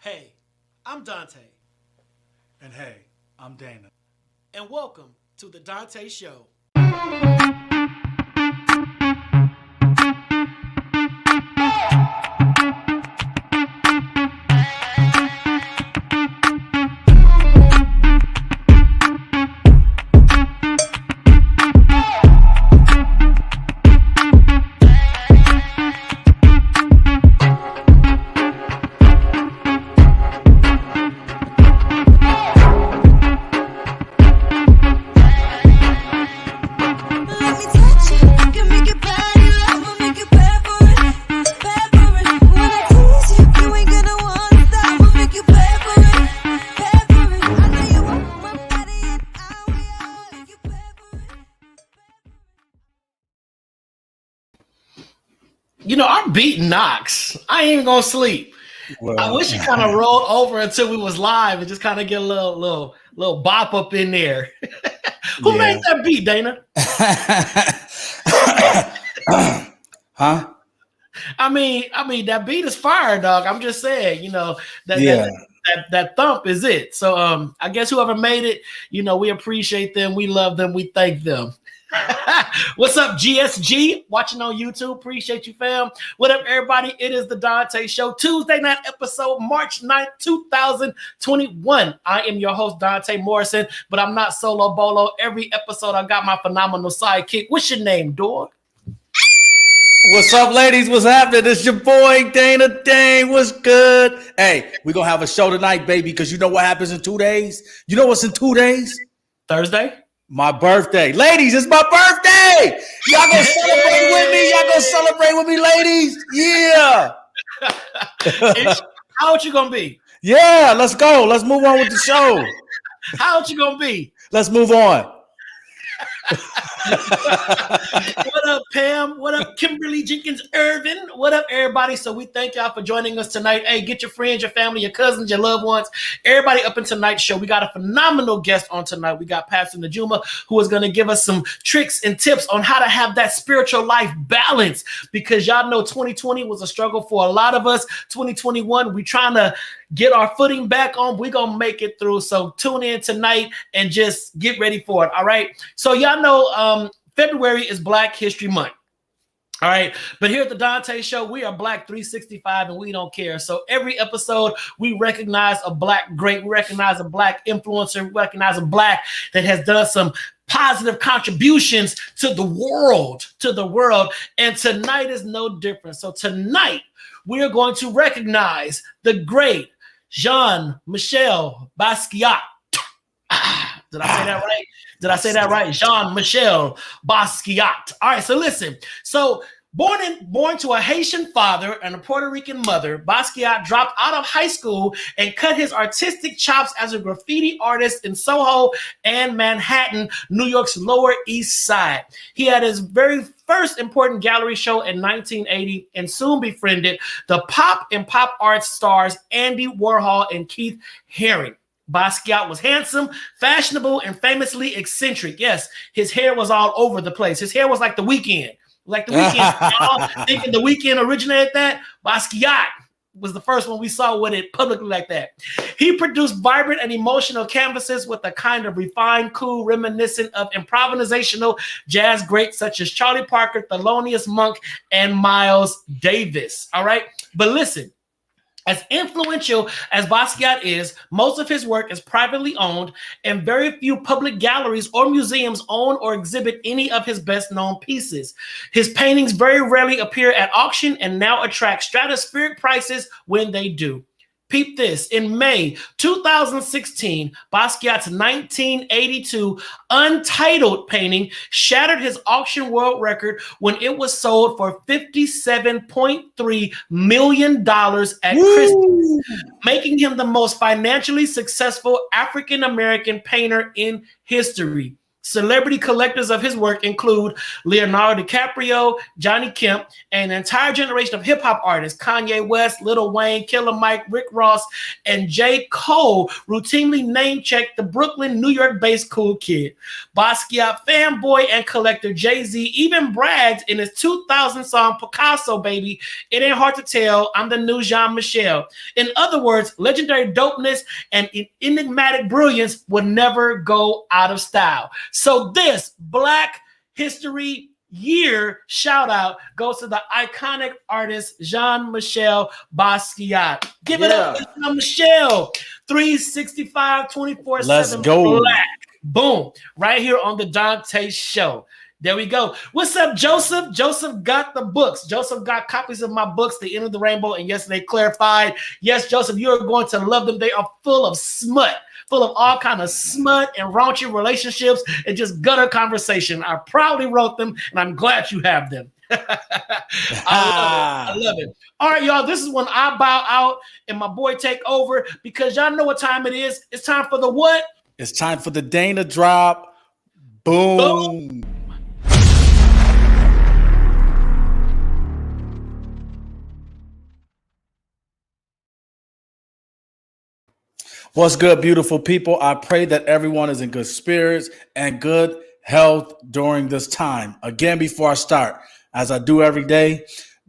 Hey, I'm Dante, And hey, I'm Dana. and welcome to the Dante Show. Let me touch it, can make it body, I'ma make it bad for it, bad for it. When I tease you, you ain't gonna wanna stop, I'ma make it bad for it, bad for it. I know you want my body and I'll make it bad for it. You know, our beat knocks. I ain't even gonna sleep. I wish it kind of rolled over until we was live and just kind of get a little bop up in there. Who made that beat, Dana? Huh? I mean that beat is fire, dog. I'm just saying, that Yeah. that thump is it. So I guess whoever made it, we appreciate them, we love them, we thank them. What's up, GSG? Watching on YouTube. Appreciate you, fam. What up, everybody? It is the Dante Show, Tuesday night episode, March 9th, 2021. I am your host, Dante Morrison, but I'm not solo bolo. Every episode, I got my phenomenal sidekick. What's your name, dog? What's up, ladies? What's happening? It's your boy, Dana Dane. What's good? Hey, we're going to have a show tonight, baby, because you know what happens in 2 days? You know what's in 2 days? Thursday? My birthday. Ladies, it's my birthday. Y'all going to celebrate with me? Y'all going to celebrate with me, ladies? Yeah. How old you going to be? Yeah, let's go. Let's move on with the show. How old you going to be? Let's move on. What up, Pam? What up, Kimberly Jenkins Irvin? What up, everybody? So we thank y'all for joining us tonight. Hey, get your friends, your family, your cousins, your loved ones, everybody up in tonight's show. We got a phenomenal guest on tonight. We got Pastor Najuma, who is going to give us some tricks and tips on how to have that spiritual life balance, because y'all know 2020 was a struggle for a lot of us. 2021, we trying to get our footing back on. We're going to make it through. So tune in tonight and just get ready for it. All right. So y'all know February is Black History Month. All right. But here at the Dante Show, we are Black 365 and we don't care. So every episode, we recognize a Black great, we recognize a Black influencer, we recognize a Black that has done some positive contributions to the world, And tonight is no different. So tonight, we are going to recognize the great Jean-Michel Basquiat. Did I say that right? Did I say that right? Jean-Michel Basquiat. All right, so listen. So born to a Haitian father and a Puerto Rican mother, Basquiat dropped out of high school and cut his artistic chops as a graffiti artist in Soho and Manhattan, New York's Lower East Side. He had his very first important gallery show in 1980 and soon befriended the pop and pop art stars Andy Warhol and Keith Haring. Basquiat was handsome, fashionable, and famously eccentric. Yes, his hair was all over the place. His hair was like The Weeknd. Like The Weeknd. Y'all thinking The Weeknd originated that? Basquiat was the first one we saw with it publicly like that. He produced vibrant and emotional canvases with a kind of refined, cool, reminiscent of improvisational jazz greats such as Charlie Parker, Thelonious Monk, and Miles Davis. All right? But listen, as influential as Basquiat is, most of his work is privately owned, and very few public galleries or museums own or exhibit any of his best-known pieces. His paintings very rarely appear at auction and now attract stratospheric prices when they do. Peep this. In May 2016, Basquiat's 1982 untitled painting shattered his auction world record when it was sold for $57.3 million at Christie's, making him the most financially successful African-American painter in history. Celebrity collectors of his work include Leonardo DiCaprio, Johnny Kemp, and an entire generation of hip-hop artists, Kanye West, Lil Wayne, Killer Mike, Rick Ross, and J. Cole, routinely name-check the Brooklyn, New York-based cool kid. Basquiat fanboy and collector Jay-Z even bragged in his 2000 song Picasso, Baby, it ain't hard to tell, I'm the new Jean-Michel. In other words, legendary dopeness and enigmatic brilliance would never go out of style. So this Black History Year shout out goes to the iconic artist Jean-Michel Basquiat. Give it up to Jean-Michel. 365, 24/7 Let's go. Black. Boom. Right here on the Donta Show. There we go. What's up, Joseph? Joseph got the books. Joseph got copies of my books, The End of the Rainbow, and Yesterday Clarified. Yes, Joseph, you're going to love them. They are full of smut, full of all kind of smut and raunchy relationships and just gutter conversation. I proudly wrote them, and I'm glad you have them. I love it. All right, y'all, this is when I bow out and my boy take over because y'all know what time it is. It's time for the what? It's time for the Dana drop. Boom. Boom. What's good, beautiful people? I pray that everyone is in good spirits and good health during this time. Again, before I start, as I do every day,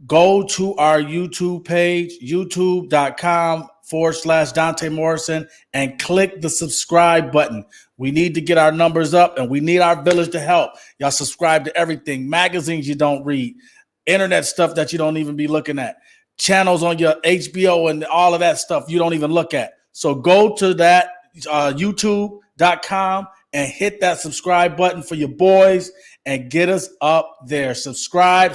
go to our YouTube page, youtube.com/Donta Morrison, and click the subscribe button. We need to get our numbers up, and we need our village to help. Y'all subscribe to everything, magazines you don't read, internet stuff that you don't even be looking at, channels on your HBO and all of that stuff you don't even look at. So go to that youtube.com and hit that subscribe button for your boys and get us up there. Subscribe.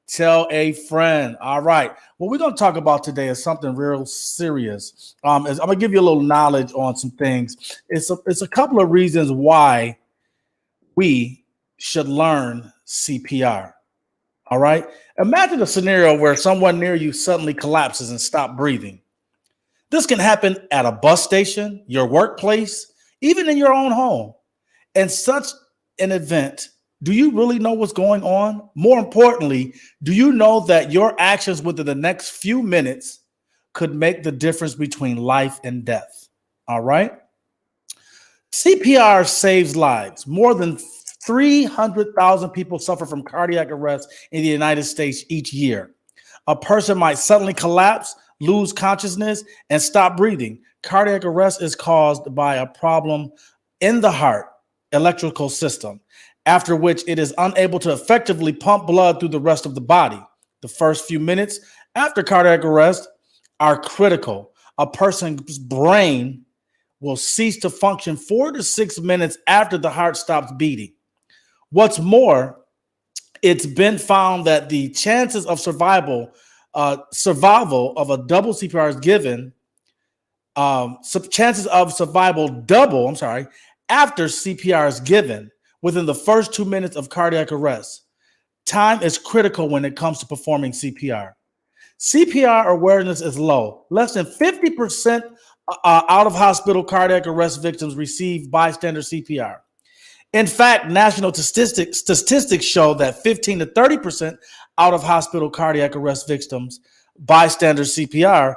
Tell a friend. All right. What we're going to talk about today is something real serious. I'm going to give you a little knowledge on some things. It's a couple of reasons why we should learn CPR. All right. Imagine a scenario where someone near you suddenly collapses and stops breathing. This can happen at a bus station, your workplace, even in your own home. In such an event, do you really know what's going on? More importantly, do you know that your actions within the next few minutes could make the difference between life and death? All right. CPR saves lives. More than 300,000 people suffer from cardiac arrest in the United States each year. A person might suddenly collapse, lose consciousness, and stop breathing. Cardiac arrest is caused by a problem in the heart electrical system, after which it is unable to effectively pump blood through the rest of the body. The first few minutes after cardiac arrest are critical. A person's brain will cease to function 4 to 6 minutes after the heart stops beating. What's more, it's been found that the chances of survival of a double CPR is given. Chances of survival double, after CPR is given within the first 2 minutes of cardiac arrest. Time is critical when it comes to performing CPR. CPR awareness is low. Less than 50% out of hospital cardiac arrest victims receive bystander CPR. In fact, national statistics show that 15 to 30% out of hospital cardiac arrest victims, bystander CPR,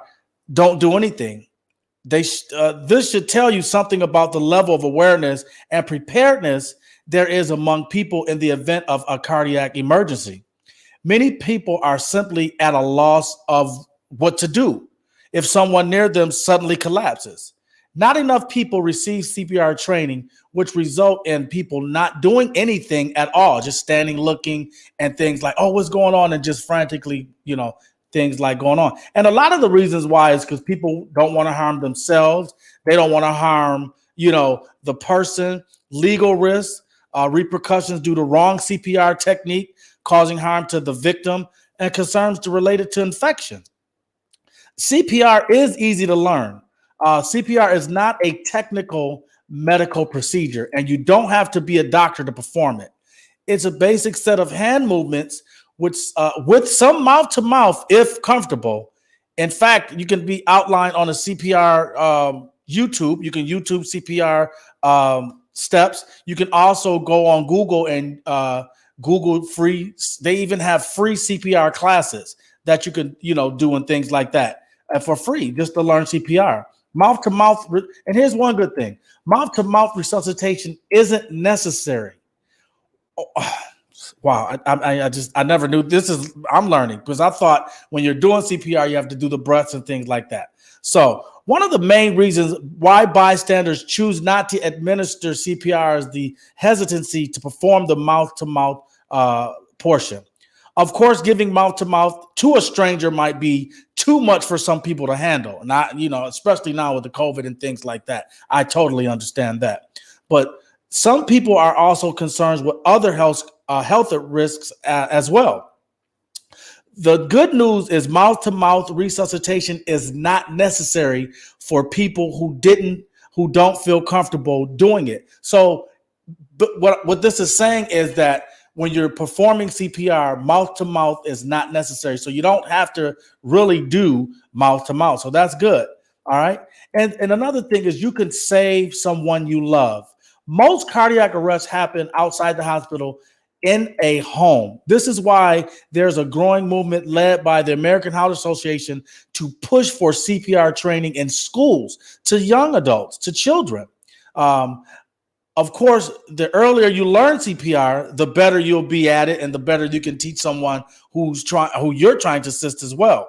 don't do anything. This should tell you something about the level of awareness and preparedness there is among people in the event of a cardiac emergency. Many people are simply at a loss of what to do if someone near them suddenly collapses. Not enough people receive CPR training, which result in people not doing anything at all, just standing, looking, and things like, oh, what's going on? And just frantically, things like going on. And a lot of the reasons why is because people don't want to harm themselves. They don't want to harm, the person, legal risks, repercussions due to wrong CPR technique, causing harm to the victim, and concerns related to infection. CPR is easy to learn. CPR is not a technical medical procedure, and you don't have to be a doctor to perform it. It's a basic set of hand movements with some mouth to mouth if comfortable. In fact, you can be outlined on a CPR YouTube. You can YouTube CPR steps. You can also go on Google and Google free. They even have free CPR classes that you can, do and things like that for free just to learn CPR. Mouth to mouth. And here's one good thing: mouth to mouth resuscitation isn't necessary. Wow, I never knew this is. I'm learning because I thought when you're doing CPR, you have to do the breaths and things like that. So one of the main reasons why bystanders choose not to administer CPR is the hesitancy to perform the mouth-to-mouth portion. Of course, giving mouth-to-mouth to a stranger might be too much for some people to handle. Not, especially now with the COVID and things like that. I totally understand that. But some people are also concerned with other health risks as well. The good news is mouth-to-mouth resuscitation is not necessary for people who don't feel comfortable doing it. So what this is saying is that when you're performing CPR, mouth-to-mouth is not necessary. So you don't have to really do mouth-to-mouth. So that's good. All right. And another thing is you can save someone you love. Most cardiac arrests happen outside the hospital in a home. This is why there's a growing movement led by the American Heart Association to push for CPR training in schools to young adults, to children. Of course, the earlier you learn CPR, the better you'll be at it and the better you can teach someone who you're trying to assist as well.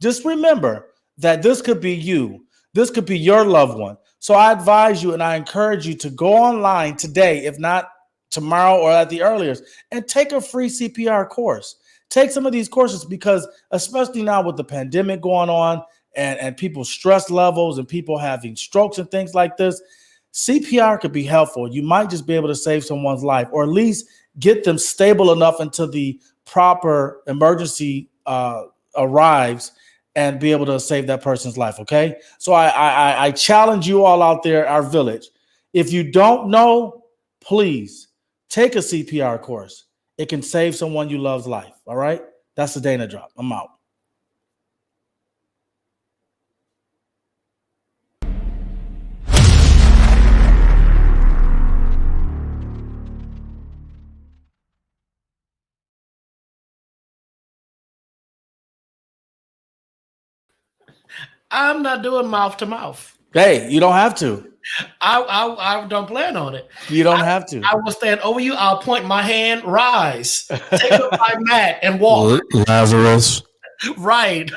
Just remember that this could be you. This could be your loved one. So I advise you and I encourage you to go online today, if not tomorrow or at the earliest, and take a free CPR course. Take some of these courses because especially now with the pandemic going on and people's stress levels and people having strokes and things like this, CPR could be helpful. You might just be able to save someone's life or at least get them stable enough until the proper emergency arrives and be able to save that person's life, okay? So I challenge you all out there, our village. If you don't know, please take a CPR course. It can save someone you love's life, all right? That's the Dana Drop. I'm out. I'm not doing mouth to mouth. Hey, you don't have to. I don't plan on it. You don't have to. I will stand over you. I'll point my hand. Rise. Take up my mat and walk. Lazarus. Right.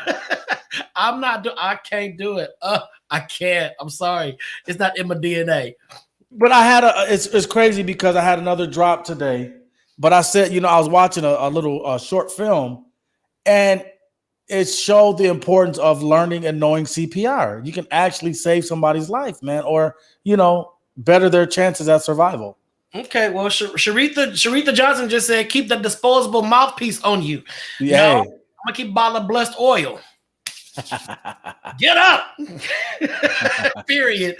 I can't do it. I can't. I'm sorry. It's not in my DNA. But it's crazy because I had another drop today. But I said, I was watching a little short film and it showed the importance of learning and knowing CPR. You can actually save somebody's life, man, or, better their chances at survival. Okay, well, Sharitha Johnson just said, keep the disposable mouthpiece on you. Yeah. I'm going to keep a bottle of blessed oil. Get up. Period.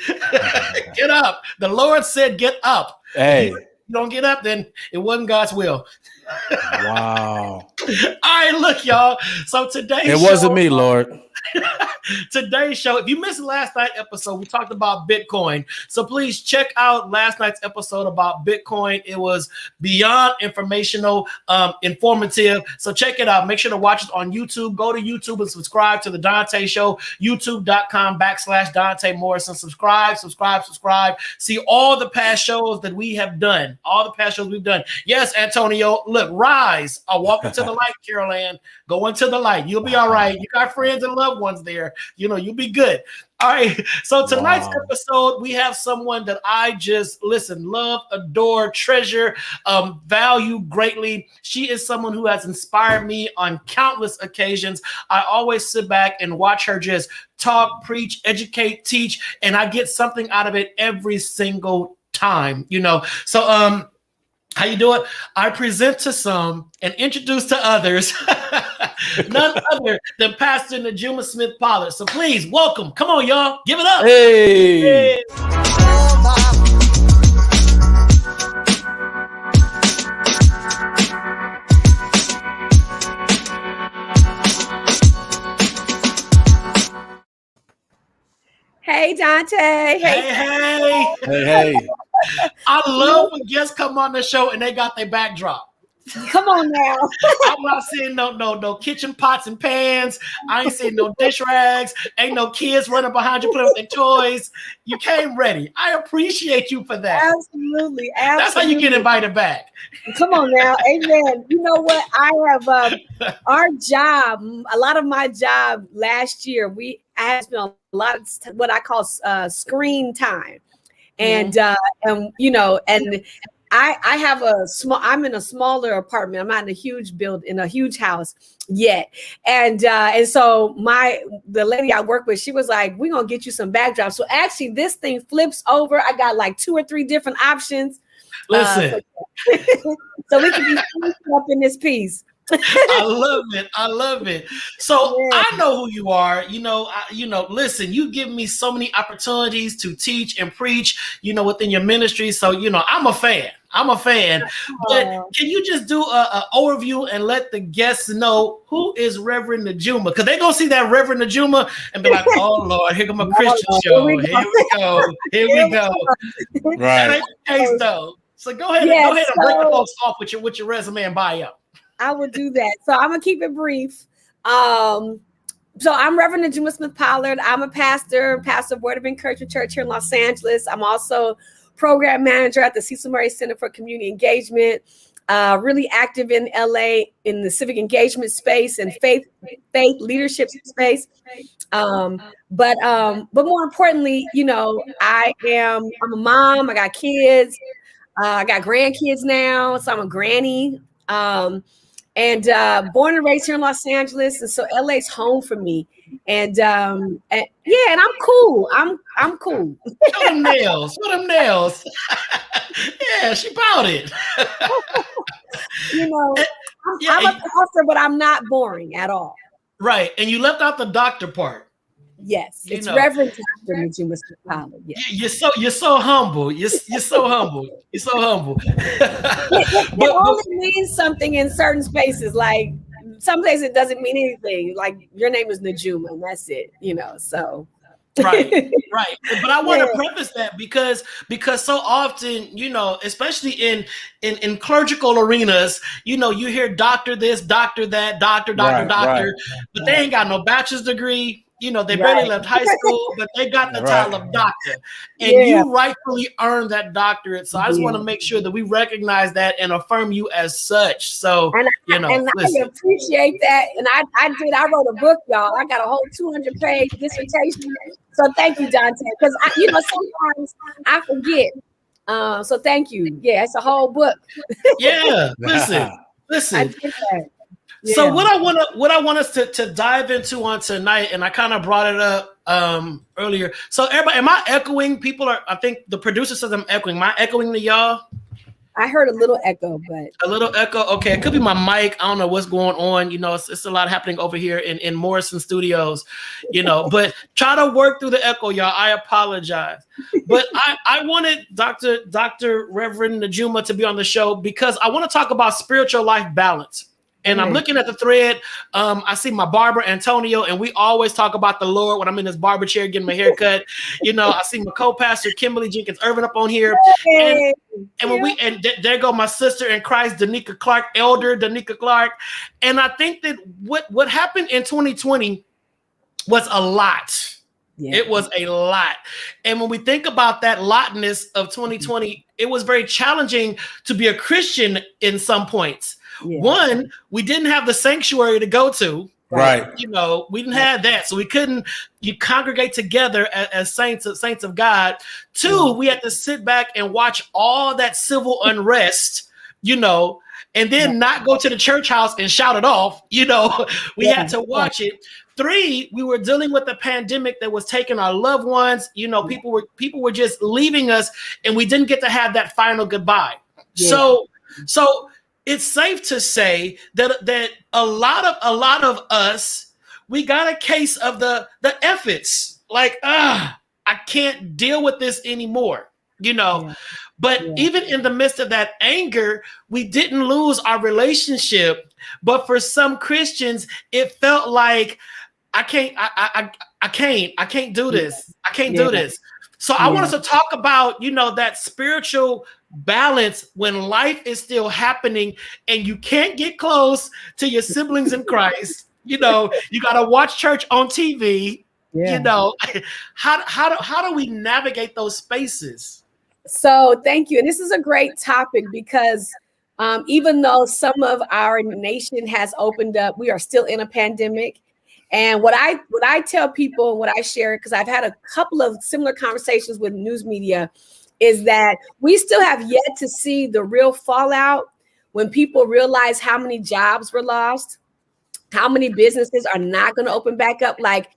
Get up. The Lord said, get up. Hey. If you don't get up, then it wasn't God's will. Wow. All right, look, y'all. So it wasn't me, Lord. Today's show, if you missed last night's episode, we talked about Bitcoin. So please check out last night's episode about Bitcoin. It was beyond informational, informative. So check it out. Make sure to watch it on YouTube. Go to YouTube and subscribe to the Donta Show, youtube.com/Donta Morrison. Subscribe. See all the past shows that we have done. All the past shows we've done. Yes, Antonio, look, rise. I'll walk into the light, Carol Ann. Go into the light. You'll be all right. You got friends and loved ones there. You'll be good. All right. So tonight's episode, we have someone that I just love, adore, treasure, value greatly. She is someone who has inspired me on countless occasions. I always sit back and watch her just talk, preach, educate, teach, and I get something out of it every single time, So, how you doing? I present to some and introduce to others none other than Pastor Najuma Smith-Pollard. So please welcome. Come on, y'all. Give it up. Hey. Hey, Donta. Hey. Hey. I love when guests come on the show and they got their backdrop. Come on now. I'm not seeing no kitchen pots and pans. I ain't seeing no dish rags. Ain't no kids running behind you playing with their toys. You came ready. I appreciate you for that. Absolutely. That's how you get invited back. Come on now. Amen. You know what? I have our job, a lot of my job last year, I had spent a lot of what I call screen time. And you know, and I have I'm in a smaller apartment. I'm not in a huge in a huge house yet. And so the lady I work with, she was like, we're going to get you some backdrops. So actually this thing flips over. I got like 2 or 3 different options. Listen. So we can be up in this piece. I love it. I love it. So Yeah. I know who you are. Listen, you give me so many opportunities to teach and preach, within your ministry. So, I'm a fan. But can you just do a overview and let the guests know who is Reverend Najuma? Because they're going to see that Reverend Najuma and be like, oh, Lord, here comes a Christian show. Here we go. Here we go. Right. Though. So go ahead and break the folks off with your resume and bio. I will do that. So I'm gonna keep it brief. So I'm Reverend Najuma Smith-Pollard. I'm a pastor of Word of Encouragement Church here in Los Angeles. I'm also program manager at the Cecil Murray Center for Community Engagement. Really active in LA in the civic engagement space and faith leadership space. But more importantly, I'm a mom. I got kids. I got grandkids now, so I'm a granny. And born and raised here in Los Angeles, and so LA's home for me. And and I'm cool. I'm cool. Show them nails. Yeah, she bought it. I'm a pastor, but I'm not boring at all. Right, and you left out the doctor part. Yes, it's Reverend Dr. Najuma Smith-Pollard. Yes. You're so humble. You're so humble. You're so humble. It only means something in certain spaces. Like some places it doesn't mean anything. Like your name is Najuma, and that's it. So. Right. But I want to preface that because so often, especially in clerical arenas, you hear doctor this, doctor that, doctor, Right. but they ain't got no bachelor's degree. They barely left high school, but they got the title of doctor. And you rightfully earned that doctorate. So I just want to make sure that we recognize that and affirm you as such. So, I appreciate that. And I wrote a book, y'all. I got a whole 200-page dissertation. So thank you, Donta. Because, sometimes I forget. So thank you. Yeah, it's a whole book. Yeah, listen. I did that. Yeah. So what I want us to dive into on tonight, and I kind of brought it up earlier. So everybody, am I echoing? I think the producer says I'm echoing. Am I echoing to y'all? I heard a little echo, but a little echo. Okay, it could be my mic. I don't know what's going on. It's a lot happening over here in Morrison Studios. But try to work through the echo, y'all. I apologize. But I wanted Dr. Reverend Najuma to be on the show because I want to talk about spiritual life balance. And I'm looking at the thread. I see my barber, Antonio, and we always talk about the Lord when I'm in this barber chair getting my hair cut. I see my co-pastor, Kimberly Jenkins Irvin, up on here. Hey. And there go my sister in Christ, Danica Clark, Elder Danica Clark. And I think that what happened in 2020 was a lot. Yeah. It was a lot. And when we think about that lotness of 2020, it was very challenging to be a Christian in some points. Yeah. One, we didn't have the sanctuary to go to. Right. We didn't have that. So we couldn't congregate together as saints of God. Two, we had to sit back and watch all that civil unrest, and then not go to the church house and shout it off. We had to watch it. Three, we were dealing with the pandemic that was taking our loved ones. People were just leaving us, and we didn't get to have that final goodbye. Yeah. So it's safe to say that a lot of us, we got a case of the efforts. Like, I can't deal with this anymore. But even in the midst of that anger, we didn't lose our relationship. But for some Christians, it felt like I I can't do this. I can't Yeah. do this. So I want us Yeah. to talk about, that spiritual balance when life is still happening and you can't get close to your siblings in Christ. You got to watch church on TV. Yeah. How do we navigate those spaces? So thank you. And this is a great topic because even though some of our nation has opened up, we are still in a pandemic. And what I tell people and what I share, because I've had a couple of similar conversations with news media, is that we still have yet to see the real fallout when people realize how many jobs were lost, how many businesses are not going to open back up. Like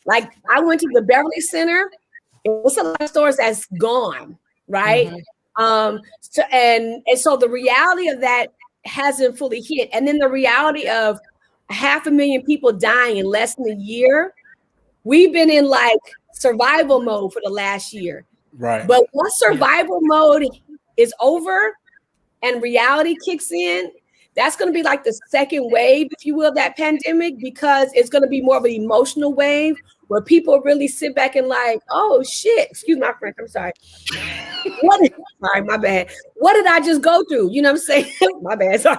I went to the Beverly Center. It's a lot of stores that's gone, right? Mm-hmm. So the reality of that hasn't fully hit. And then the reality of 500,000 people dying in less than a year. We've been in like survival mode for the last year. Right. But once survival mode is over and reality kicks in, that's going to be like the second wave, if you will, of that pandemic, because it's going to be more of an emotional wave where people really sit back and like, oh shit, excuse my French, I'm sorry. Sorry, my bad. What did I just go through? You know what I'm saying? My bad, sorry.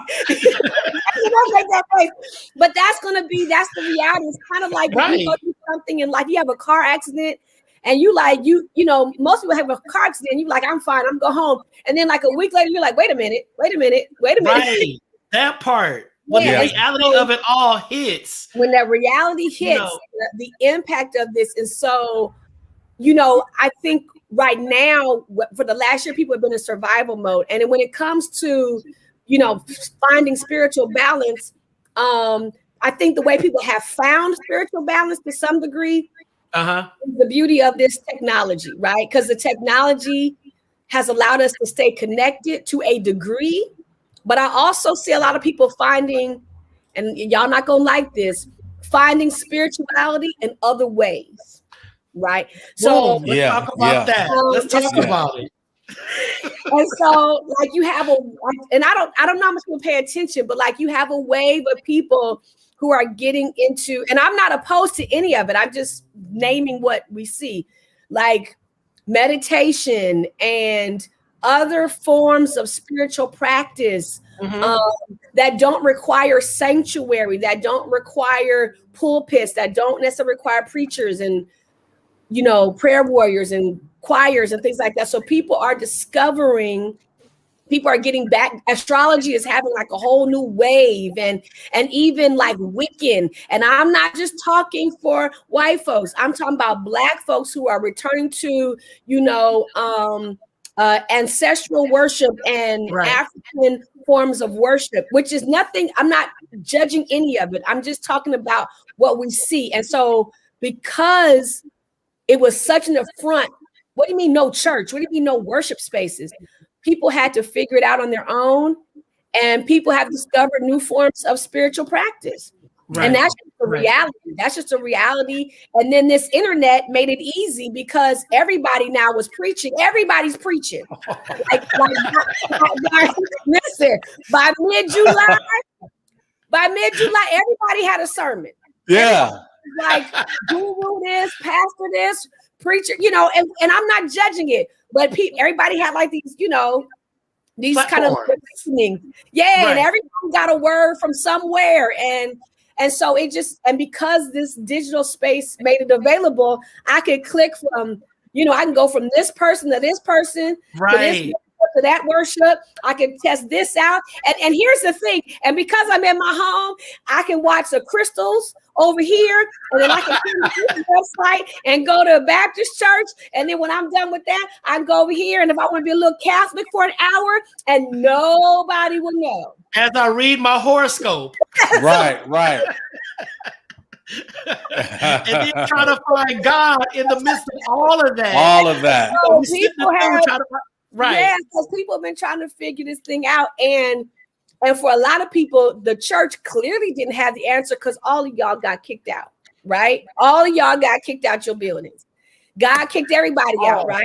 But that's the reality. It's kind of like when you go through something and like you have a car accident and most people have a car accident. You're like, I'm fine, I'm going home. And then like a week later, you're like, wait a minute. Right. That part. When the reality of it all hits. When that reality hits, the impact of this is so, I think right now, for the last year, people have been in survival mode. And when it comes to, finding spiritual balance, I think the way people have found spiritual balance to some degree is the beauty of this technology, right? Because the technology has allowed us to stay connected to a degree. But I also see a lot of people finding, and y'all not gonna like this, finding spirituality in other ways, right? So let's talk about that. Let's talk about it. And so, like, you have and I don't know how much people pay attention, but like you have a wave of people who are getting into, and I'm not opposed to any of it. I'm just naming what we see, like meditation and other forms of spiritual practice that don't require sanctuary, that don't require pulpits, that don't necessarily require preachers and, prayer warriors and choirs and things like that. So people are getting back. Astrology is having like a whole new wave and even like Wiccan. And I'm not just talking for white folks. I'm talking about Black folks who are returning to, ancestral worship and African forms of worship, which is nothing. I'm not judging any of it. I'm just talking about what we see. And so because it was such an affront, what do you mean no church? What do you mean no worship spaces? People had to figure it out on their own, and people have discovered new forms of spiritual practice. Right. And that's just a reality. That's just a reality. And then this internet made it easy because everybody now was preaching. Everybody's preaching. Listen, by mid-July, everybody had a sermon. Yeah. Like, guru this, pastor this, preacher, and I'm not judging it, but everybody had like these, these kind of listening. Yeah, and everybody got a word from somewhere. And so and because this digital space made it available, I could click from, I can go from this person to this person, to that worship. I can test this out. And here's the thing. And because I'm in my home, I can watch the crystals over here. And then I can go to the website and go to a Baptist church. And then when I'm done with that, I can go over here. And if I want to be a little Catholic for an hour, and nobody will know. As I read my horoscope. Right. And then try to find God in the midst of all of that. So because people have been trying to figure this thing out. And for a lot of people, the church clearly didn't have the answer because all of y'all got kicked out, right? All of y'all got kicked out your buildings. God kicked everybody out, right?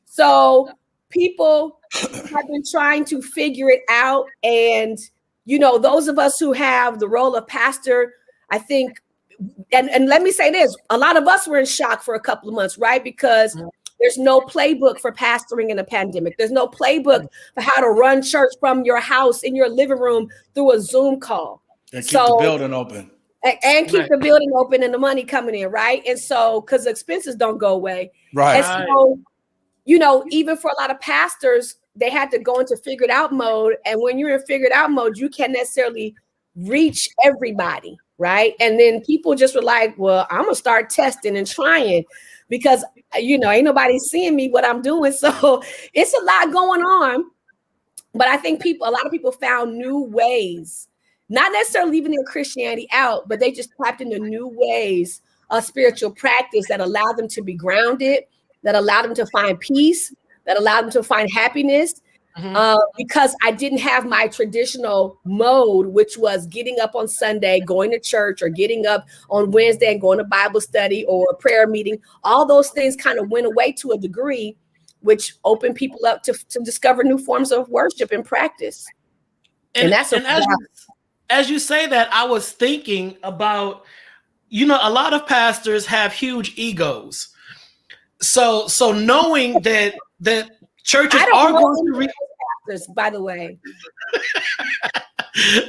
So people have been trying to figure it out. And, those of us who have the role of pastor, I think and let me say this, a lot of us were in shock for a couple of months, right? Because there's no playbook for pastoring in a pandemic. There's no playbook for how to run church from your house in your living room through a Zoom call. And keep the building open. And keep the building open and the money coming in, right? And so, because expenses don't go away. Right. And so, you know, even for a lot of pastors, they had to go into figured out mode. And when you're in figured out mode, you can't necessarily reach everybody, right? And then people just were like, well, I'm gonna start testing and trying because, you know, ain't nobody seeing me what I'm doing. So it's a lot going on. But I think a lot of people found new ways, not necessarily leaving their Christianity out, but they just tapped into new ways of spiritual practice that allowed them to be grounded, that allowed them to find peace, that allowed them to find happiness. Because I didn't have my traditional mode, which was getting up on Sunday, going to church, or getting up on Wednesday and going to Bible study or a prayer meeting. All those things kind of went away to a degree, which opened people up to discover new forms of worship and practice. And that's as you say that, I was thinking about, you know, a lot of pastors have huge egos. So knowing that churches are going to pastors, by the way.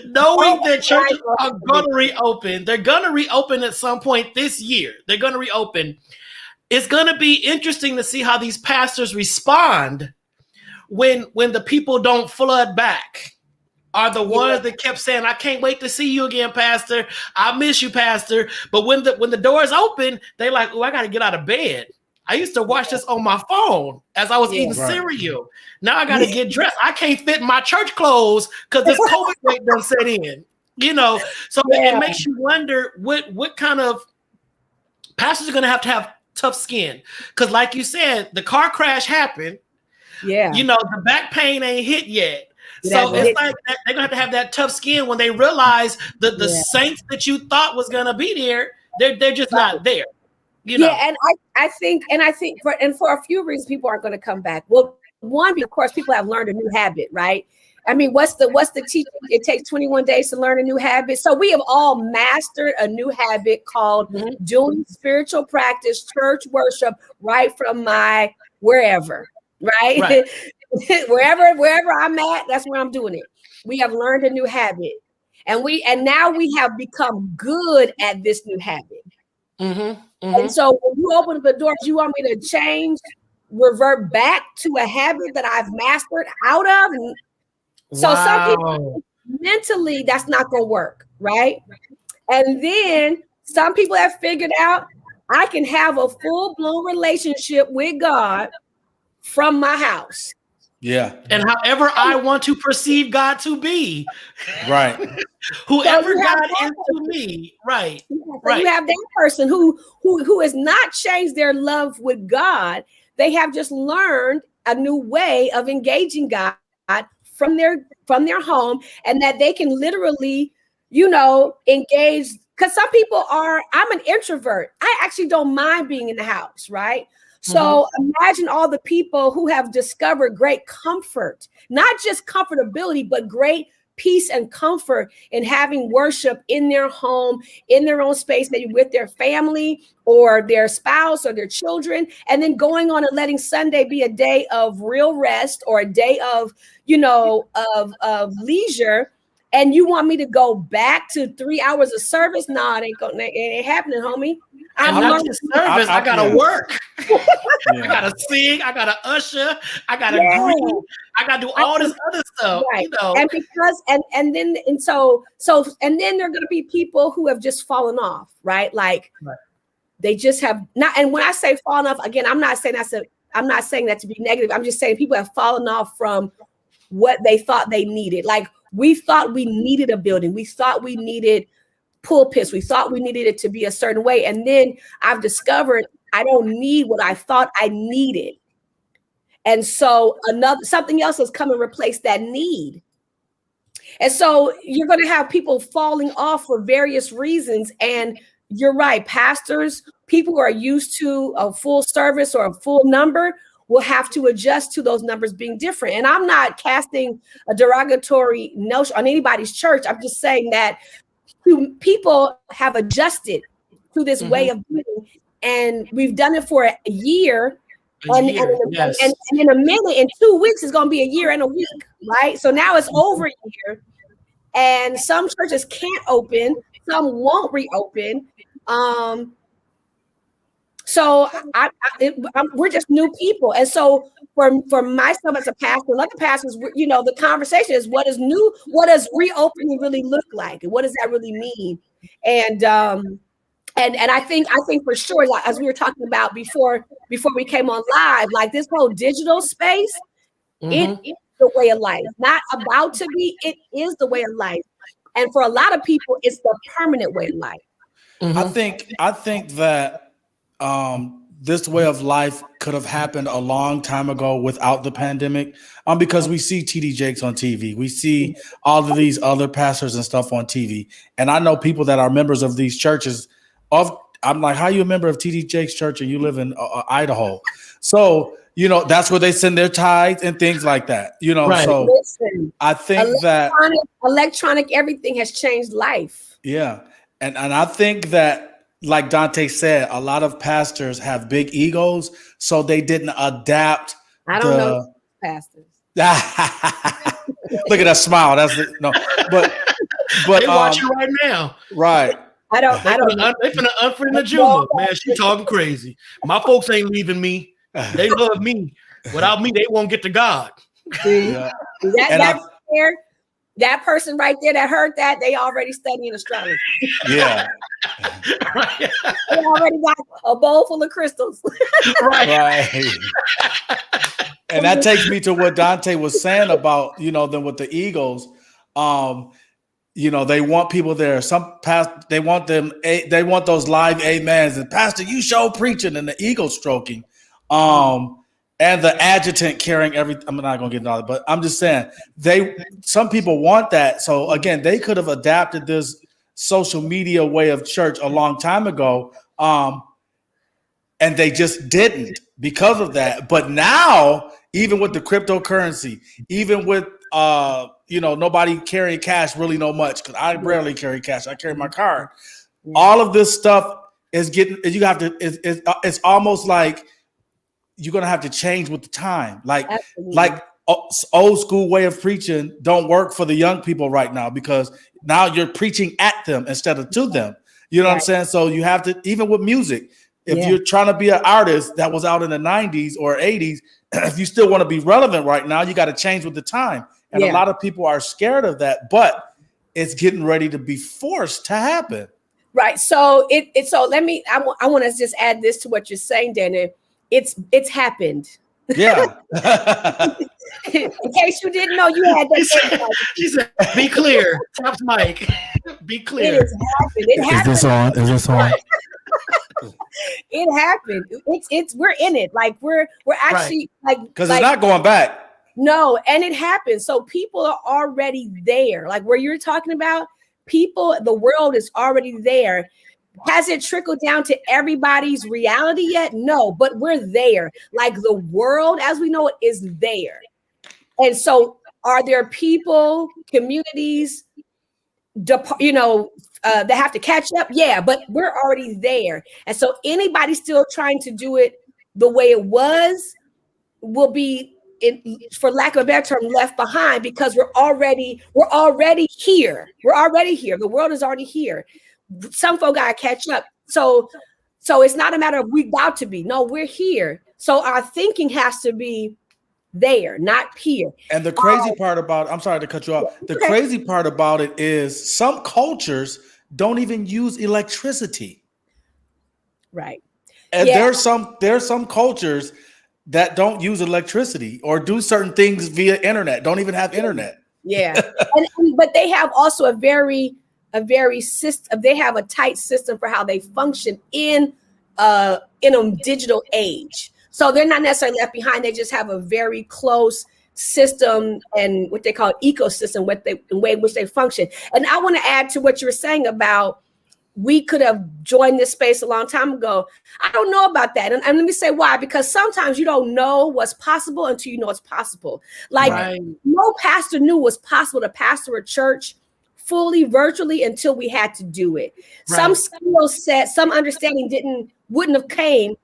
Knowing that churches are going to reopen, they're going to reopen at some point this year. They're going to reopen. It's going to be interesting to see how these pastors respond when the people don't flood back. Are the ones that kept saying, I can't wait to see you again, Pastor. I miss you, Pastor. But when the doors open, they like, oh, I got to get out of bed. I used to watch this on my phone as I was eating cereal. Now I got to get dressed. I can't fit in my church clothes because this COVID rate done set in. You know, so it makes you wonder what kind of pastors are going to have tough skin. Because like you said, the car crash happened. Yeah. You know, the back pain ain't hit yet. So it's like they're going to have that tough skin when they realize that the saints that you thought was going to be there, they're just not there. You know? Yeah, and I think for a few reasons people aren't going to come back. Well, one, of course, people have learned a new habit, right? I mean, what's the teaching? It takes 21 days to learn a new habit. So we have all mastered a new habit called doing spiritual practice, church worship, right from my wherever, right? wherever I'm at, that's where I'm doing it. We have learned a new habit, and now we have become good at this new habit. And so when you open up the doors, you want me to revert back to a habit that I've mastered out of. And so some people mentally, that's not going to work, right? And then some people have figured out I can have a full-blown relationship with God from my house. Yeah. And however I want to perceive God to be. Right. Whoever God is to me. Right. So you have that person who has not changed their love with God. They have just learned a new way of engaging God from their home, and that they can literally, you know, engage. Because some people I'm an introvert. I actually don't mind being in the house, right? So imagine all the people who have discovered great comfort, not just comfortability, but great peace and comfort in having worship in their home, in their own space, maybe with their family or their spouse or their children, and then going on and letting Sunday be a day of real rest or a day of, you know, of leisure. And you want me to go back to 3 hours of service? No, it ain't happening, homie. I'm not just service. I gotta work. I gotta sing. I gotta usher. I gotta greet. I gotta do all this other stuff. Right. You know. And because and then there are gonna be people who have just fallen off, right? Like they just have not. And when I say fallen off, again, I'm not saying that to be negative. I'm just saying people have fallen off from what they thought they needed. Like we thought we needed a building. We thought we needed pulpits. We thought we needed it to be a certain way. And then I've discovered I don't need what I thought I needed. And so something else has come and replaced that need. And so you're going to have people falling off for various reasons. And you're right, pastors, people who are used to a full service or a full number will have to adjust to those numbers being different. And I'm not casting a derogatory notion on anybody's church. I'm just saying that people have adjusted to this way of doing, and we've done it for a year. And in a minute, in 2 weeks, it's going to be a year and a week, right? So now it's over a year, and some churches can't open, some won't reopen. So we're just new people, and so for myself as a pastor, and other pastors, the conversation is what is new, what does reopening really look like, and what does that really mean? And I think for sure, like, as we were talking about before we came on live, like this whole digital space, it is the way of life. Not about to be, it is the way of life. And for a lot of people, it's the permanent way of life. I think that this way of life could have happened a long time ago without the pandemic, because we see TD Jakes on TV. We see all of these other pastors and stuff on TV. And I know people that are members of these churches. I'm like, how are you a member of TD Jakes Church and you live in Idaho? So, that's where they send their tithes and things like that, Right. So listen, I think electronic everything has changed life. Yeah. And I think that, like Donta said, a lot of pastors have big egos, so they didn't adapt. I don't know pastors. Look at that smile. But they watching right now. Right. I don't. They finna unfriend Najuma. Man, she talking crazy. My folks ain't leaving me. They love me. Without me, they won't get to God. Yeah. That person right there that heard that, they already studying astrology. Yeah. Right. They already got a bowl full of crystals. Right. And that takes me to what Donta was saying about, them with the egos. They want people there. They want those live amens and pastor, you show preaching, and the ego stroking. And the adjutant carrying everything. I'm not going to get into all that, but I'm just saying some people want that. So again, they could have adapted this social media way of church a long time ago. And they just didn't because of that. But now, even with the cryptocurrency, even with, nobody carrying cash really know much, because I rarely carry cash. I carry my card. All of this stuff is it's almost like you're going to have to change with the time. Like old school way of preaching don't work for the young people right now, because now you're preaching at them instead of to them. You know what I'm saying? So you have to, even with music, if you're trying to be an artist that was out in the 90s or 80s, if you still want to be relevant right now, you got to change with the time. And a lot of people are scared of that, but it's getting ready to be forced to happen. Right. So I want to just add this to what you're saying, Dana. It's happened. Yeah. In case you didn't know, you had that. She said, "Be clear, Top's mic. Be clear." It has happened. It happened. Is this on? It happened. We're in it. Like we're actually because it's not going back. No, and it happened. So people are already there. Like where you're talking about, the world is already there. Has it trickled down to everybody's reality yet? No, but we're there. Like the world as we know it is there. And so are there people, communities, that have to catch up? Yeah, but we're already there. And so anybody still trying to do it the way it was will be, for lack of a better term, left behind, because we're already here. We're already here. The world is already here. Some folk got to catch up. So it's not a matter of we about to be. No, we're here. So our thinking has to be there, not here. And the crazy part about, I'm sorry to cut you off. The crazy part about it is some cultures don't even use electricity. Right. And there's some cultures that don't use electricity or do certain things via internet, don't even have internet. Yeah. But they have also a very system. They have a tight system for how they function in a digital age. So they're not necessarily left behind. They just have a very close system and what they call ecosystem, the way in which they function. And I want to add to what you were saying about we could have joined this space a long time ago. I don't know about that. And let me say why, because sometimes you don't know what's possible until you know it's possible. Like no pastor knew it was possible to pastor a church fully virtually until we had to do it. Some Right. skill set, some understanding wouldn't have came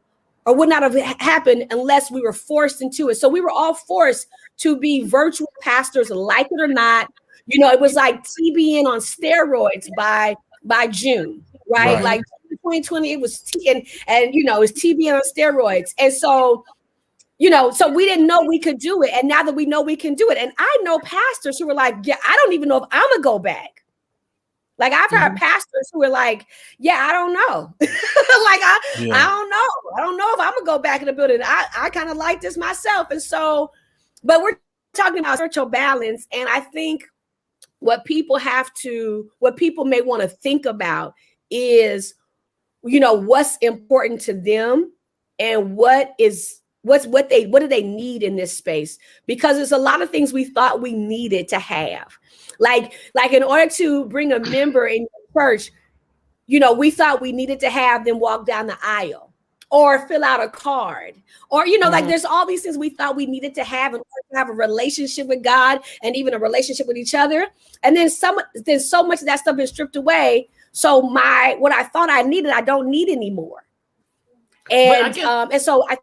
or would not have happened unless we were forced into it. So we were all forced to be virtual pastors, like it or not. You know, it was like TBN on steroids by June, right? Right. Like 2020, it was and you know, it's TBN on steroids. And so, you know, so we didn't know we could do it. And now that we know we can do it, and I know pastors who were like, yeah, I don't even know if I'm gonna go back. Like I've heard pastors who are like, yeah, I don't know. I don't know if I'm gonna go back in the building. I kind of like this myself. And so, but we're talking about spiritual balance. And I think what people may want to think about is, you know, what's important to them and what do they need in this space? Because there's a lot of things we thought we needed to have. Like in order to bring a member in your church, you know, we thought we needed to have them walk down the aisle or fill out a card, or, you know, like there's all these things we thought we needed to have in order to have a relationship with God and even a relationship with each other. And then so much of that stuff is stripped away. So what I thought I needed, I don't need anymore. And so I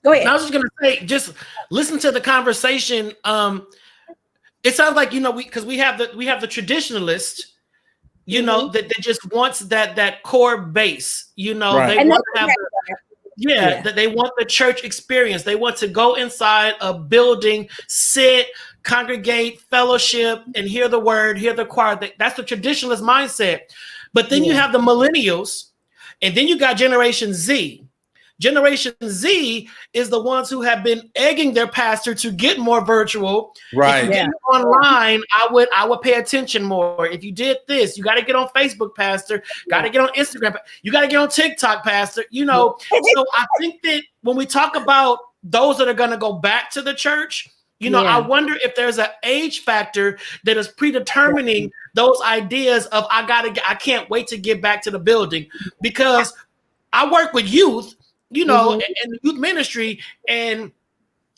go ahead. I was just gonna say, just listen to the conversation. It sounds like, you know, because we have the traditionalist, you know, that just wants that core base. You know, Right. they want to have that they want the church experience. They want to go inside a building, sit, congregate, fellowship, and hear the word, hear the choir. That's the traditionalist mindset. But then you have the millennials, and then you got Generation Z. Generation Z is the ones who have been egging their pastor to get more virtual. Right. If you get online, I would pay attention more. If you did this, you got to get on Facebook, pastor. Got to get on Instagram. You got to get on TikTok, pastor. You know, so I think that when we talk about those that are going to go back to the church, you know, I wonder if there's an age factor that is predetermining those ideas of I can't wait to get back to the building, because I work with youth, you know, in the youth ministry, and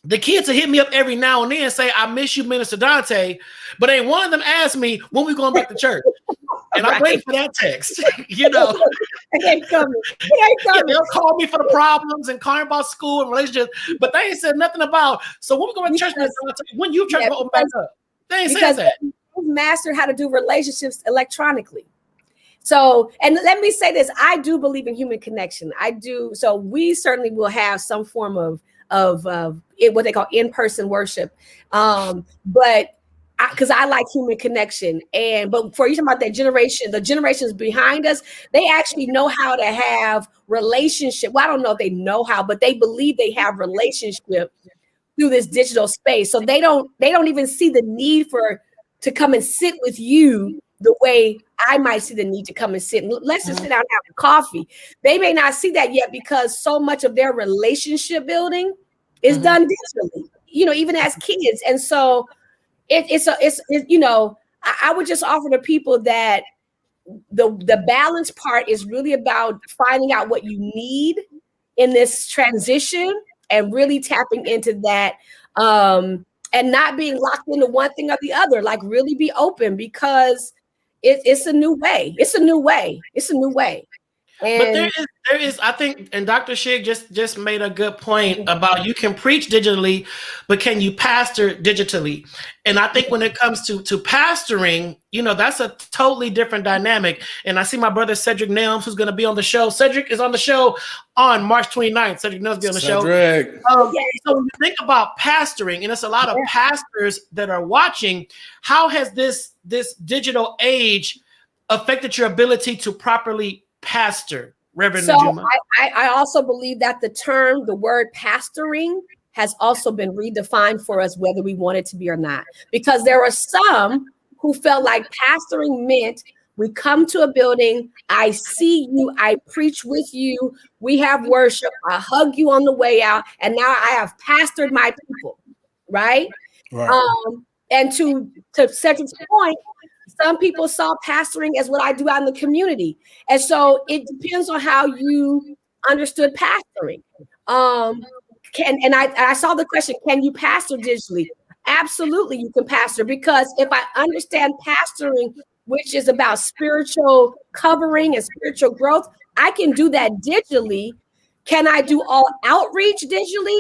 the kids will hit me up every now and then and say, I miss you, Minister Donta, but ain't one of them asked me when we going back to church. And I'm waiting for that text, you know. It ain't coming. They'll call me for the problems and call me about school and relationships, but they ain't said nothing about, so when we go to church, when you church open back up. They ain't said that. We've mastered how to do relationships electronically. So, and let me say this, I do believe in human connection. I do. So we certainly will have some form of what they call in-person worship. But because I like human connection. But for you talking about that generation, the generations behind us, they actually know how to have relationship. Well, I don't know if they know how, but they believe they have relationship through this digital space. So they don't even see the need to come and sit with you the way I might see the need to come and sit. Let's just sit down and have a coffee. They may not see that yet because so much of their relationship building is done digitally, you know, even as kids. And so it's you know, I would just offer to people that the balance part is really about finding out what you need in this transition and really tapping into that, and not being locked into one thing or the other. Like really be open, because it's a new way. It's a new way. And but there is, I think, and Dr. Shig just made a good point about you can preach digitally, but can you pastor digitally? And I think when it comes to pastoring, you know, that's a totally different dynamic. And I see my brother Cedric Nelms, who's going to be on the show. Cedric is on the show on March 29th. Cedric Nelms will be on the show. So when you think about pastoring, and it's a lot of pastors that are watching, how has this digital age affected your ability to properly pastor, Reverend Najuma? I also believe that the word pastoring has also been redefined for us, whether we want it to be or not. Because there are some who felt like pastoring meant we come to a building, I see you, I preach with you, we have worship, I hug you on the way out, and now I have pastored my people, right? And to Cedric's point, some people saw pastoring as what I do out in the community. And so it depends on how you understood pastoring. I saw the question, can you pastor digitally? Absolutely, you can pastor, because if I understand pastoring, which is about spiritual covering and spiritual growth, I can do that digitally. Can I do all outreach digitally?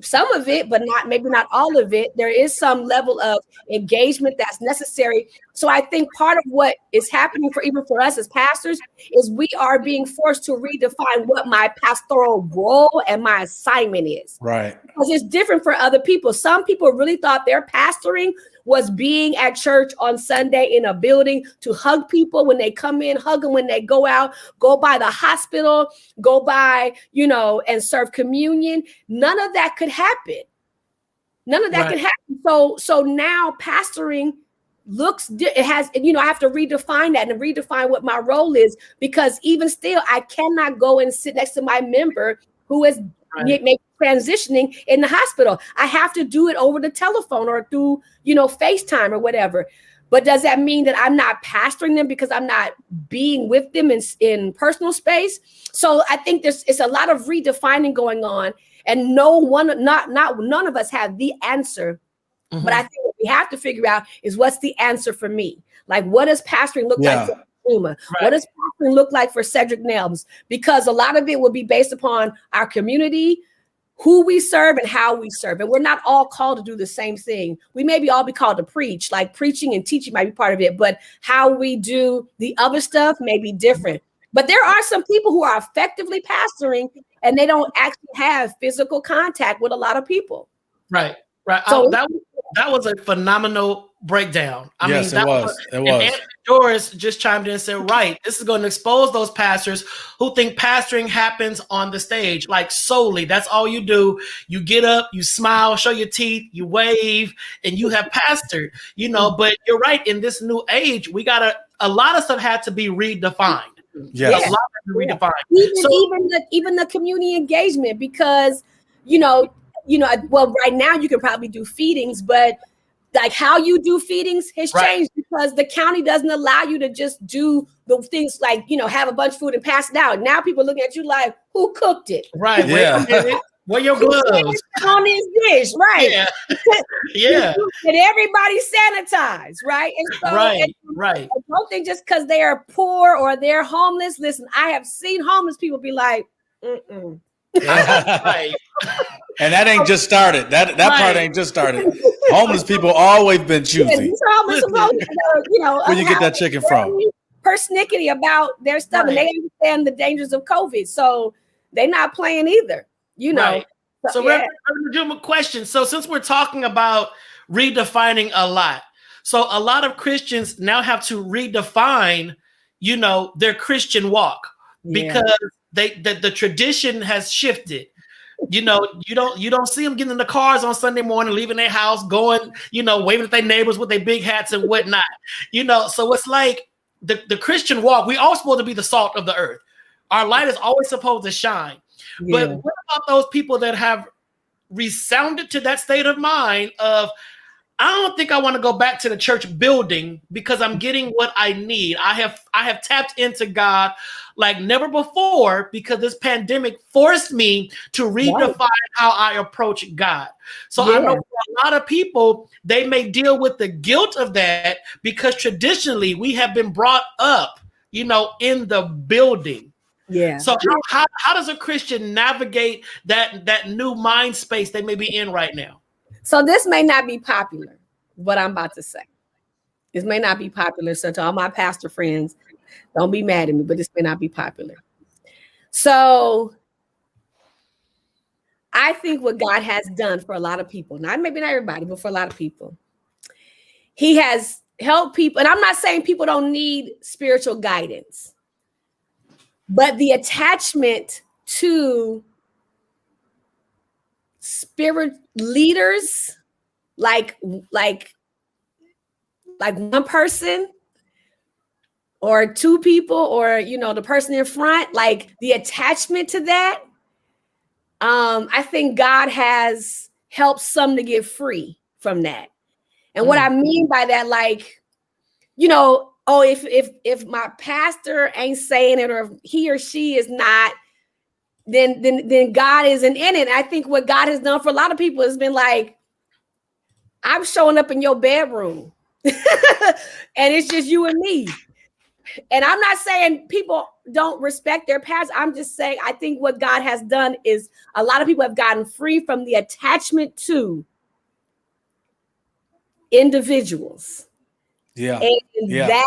Some of it, but maybe not all of it. There is some level of engagement that's necessary. So I think part of what is happening even for us as pastors is we are being forced to redefine what my pastoral role and my assignment is. Right. Because it's different for other people. Some people really thought their pastoring was being at church on Sunday in a building to hug people when they come in, hug them when they go out, go by the hospital, go by, and serve communion. None of that could happen. None of that could happen. So now pastoring it has, I have to redefine that and redefine what my role is, because even still, I cannot go and sit next to my member who is maybe transitioning in the hospital. I have to do it over the telephone or through, FaceTime or whatever. But does that mean that I'm not pastoring them because I'm not being with them in personal space? So I think it's a lot of redefining going on, and none of us have the answer. Mm-hmm. But I think what we have to figure out is, what's the answer for me? Like, what does pastoring look like for Najuma? What does pastoring look like for Cedric Nelms? Because a lot of it will be based upon our community, who we serve and how we serve. And we're not all called to do the same thing. We maybe all be called to preach, like preaching and teaching might be part of it, but how we do the other stuff may be different. But there are some people who are effectively pastoring and they don't actually have physical contact with a lot of people. Right. So that was a phenomenal breakdown. I mean, it was. And Anthony Doris just chimed in and said, right, this is going to expose those pastors who think pastoring happens on the stage, like solely. That's all you do. You get up, you smile, show your teeth, you wave, and you have pastored, but you're right. In this new age, we got a lot of stuff had to be redefined. Yes. A lot to be redefined. Even the community engagement, because, well, right now you can probably do feedings, but like how you do feedings has changed, because the county doesn't allow you to just do the things like, have a bunch of food and pass it out. Now people looking at you like, who cooked it? Right. Yeah. Where your gloves on this dish? Right. Yeah. And everybody sanitize, right? And so, right. I don't think just because they are poor or they're homeless. Listen, I have seen homeless people be like, mm-mm. Right. And that ain't just started. That part ain't just started. Homeless people always been choosy. These homeless where you get that chicken from? Persnickety about their stuff, and they understand the dangers of COVID, so they're not playing either. Right. So Reverend Najuma, question. So since we're talking about redefining a lot, so a lot of Christians now have to redefine, their Christian walk, because the tradition has shifted. You don't see them getting in the cars on Sunday morning, leaving their house, going, waving at their neighbors with their big hats and whatnot. So it's like the Christian walk. We all supposed to be the salt of the earth. Our light is always supposed to shine. Yeah. But what about those people that have resounded to that state of mind of, I don't think I want to go back to the church building because I'm getting what I need. I have tapped into God like never before, because this pandemic forced me to redefine how I approach God. So I know for a lot of people, they may deal with the guilt of that because traditionally we have been brought up, in the building. Yeah. So how does a Christian navigate that new mind space they may be in right now? So this may not be popular, what I'm about to say. This may not be popular. So to all my pastor friends, don't be mad at me, but this may not be popular. So I think what God has done for a lot of people, maybe not everybody, but for a lot of people, he has helped people. And I'm not saying people don't need spiritual guidance, but the attachment to spirit leaders, like one person or two people, or the person in front, like the attachment to that, I think God has helped some to get free from that. And what I mean by that, like, if my pastor ain't saying it, or if he or she is not, then God isn't in it. I think what God has done for a lot of people has been like, I'm showing up in your bedroom and it's just you and me. And I'm not saying people don't respect their past. I'm just saying I think what God has done is a lot of people have gotten free from the attachment to individuals. Yeah. And Yeah. that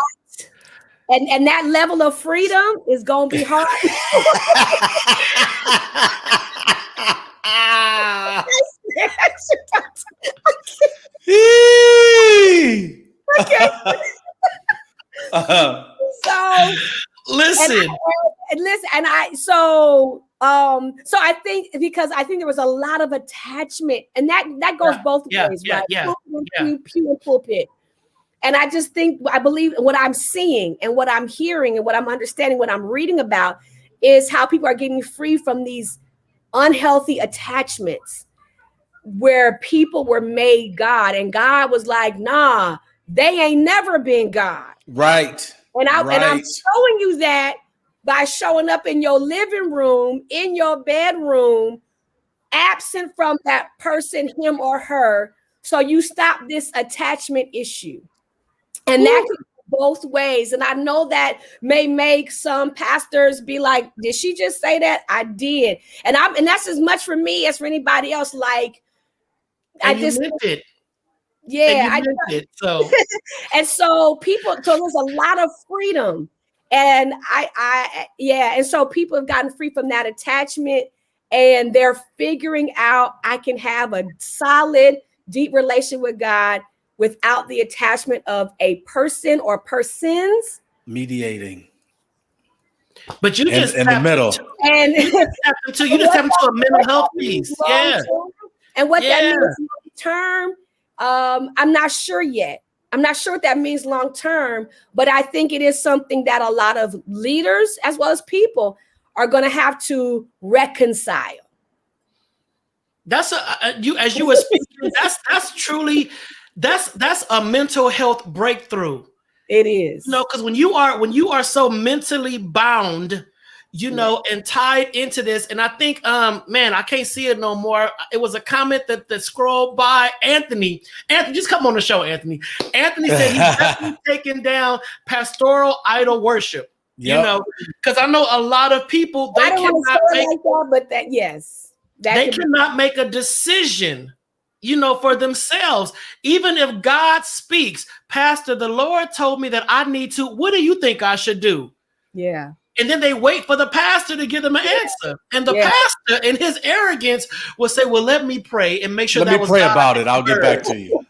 and that level of freedom is gonna be hard. Okay. So Listen. So I think because I think there was a lot of attachment, and that goes both ways, right? Pew and pulpit. And I just think, I believe what I'm seeing and what I'm hearing and what I'm understanding, what I'm reading about is how people are getting free from these unhealthy attachments where people were made God and God was like, nah, they ain't never been God. Right. And I'm showing you that by showing up in your living room, in your bedroom, absent from that person, him or her. So you stop this attachment issue. And that can go both ways. And I know that may make some pastors be like, did she just say that? I did. And that's as much for me as for anybody else. Like, and I just lived it. Yeah. And you lived it. So and so there's a lot of freedom. And and so people have gotten free from that attachment and they're figuring out I can have a solid, deep relation with God without the attachment of a person or persons mediating. But you just in the middle. And you just tap into a mental health piece. Yeah. And what that means long term, I'm not sure yet. I'm not sure what that means long term, but I think it is something that a lot of leaders as well as people are going to have to reconcile. That's as you were speaking, that's a mental health breakthrough. It is. Because when you are so mentally bound, and tied into this, and I think, man, I can't see it no more. It was a comment that scrolled by Anthony. Anthony, just come on the show, Anthony. Anthony said he's definitely taking down pastoral idol worship. Yep. Because I know a lot of people they cannot make a decision, for themselves. Even if God speaks, Pastor, the Lord told me that I need to. What do you think I should do? Yeah. And then they wait for the pastor to give them an answer. And the pastor, in his arrogance, will say, well, let me pray and make sure let me pray about it. I'll get back to you.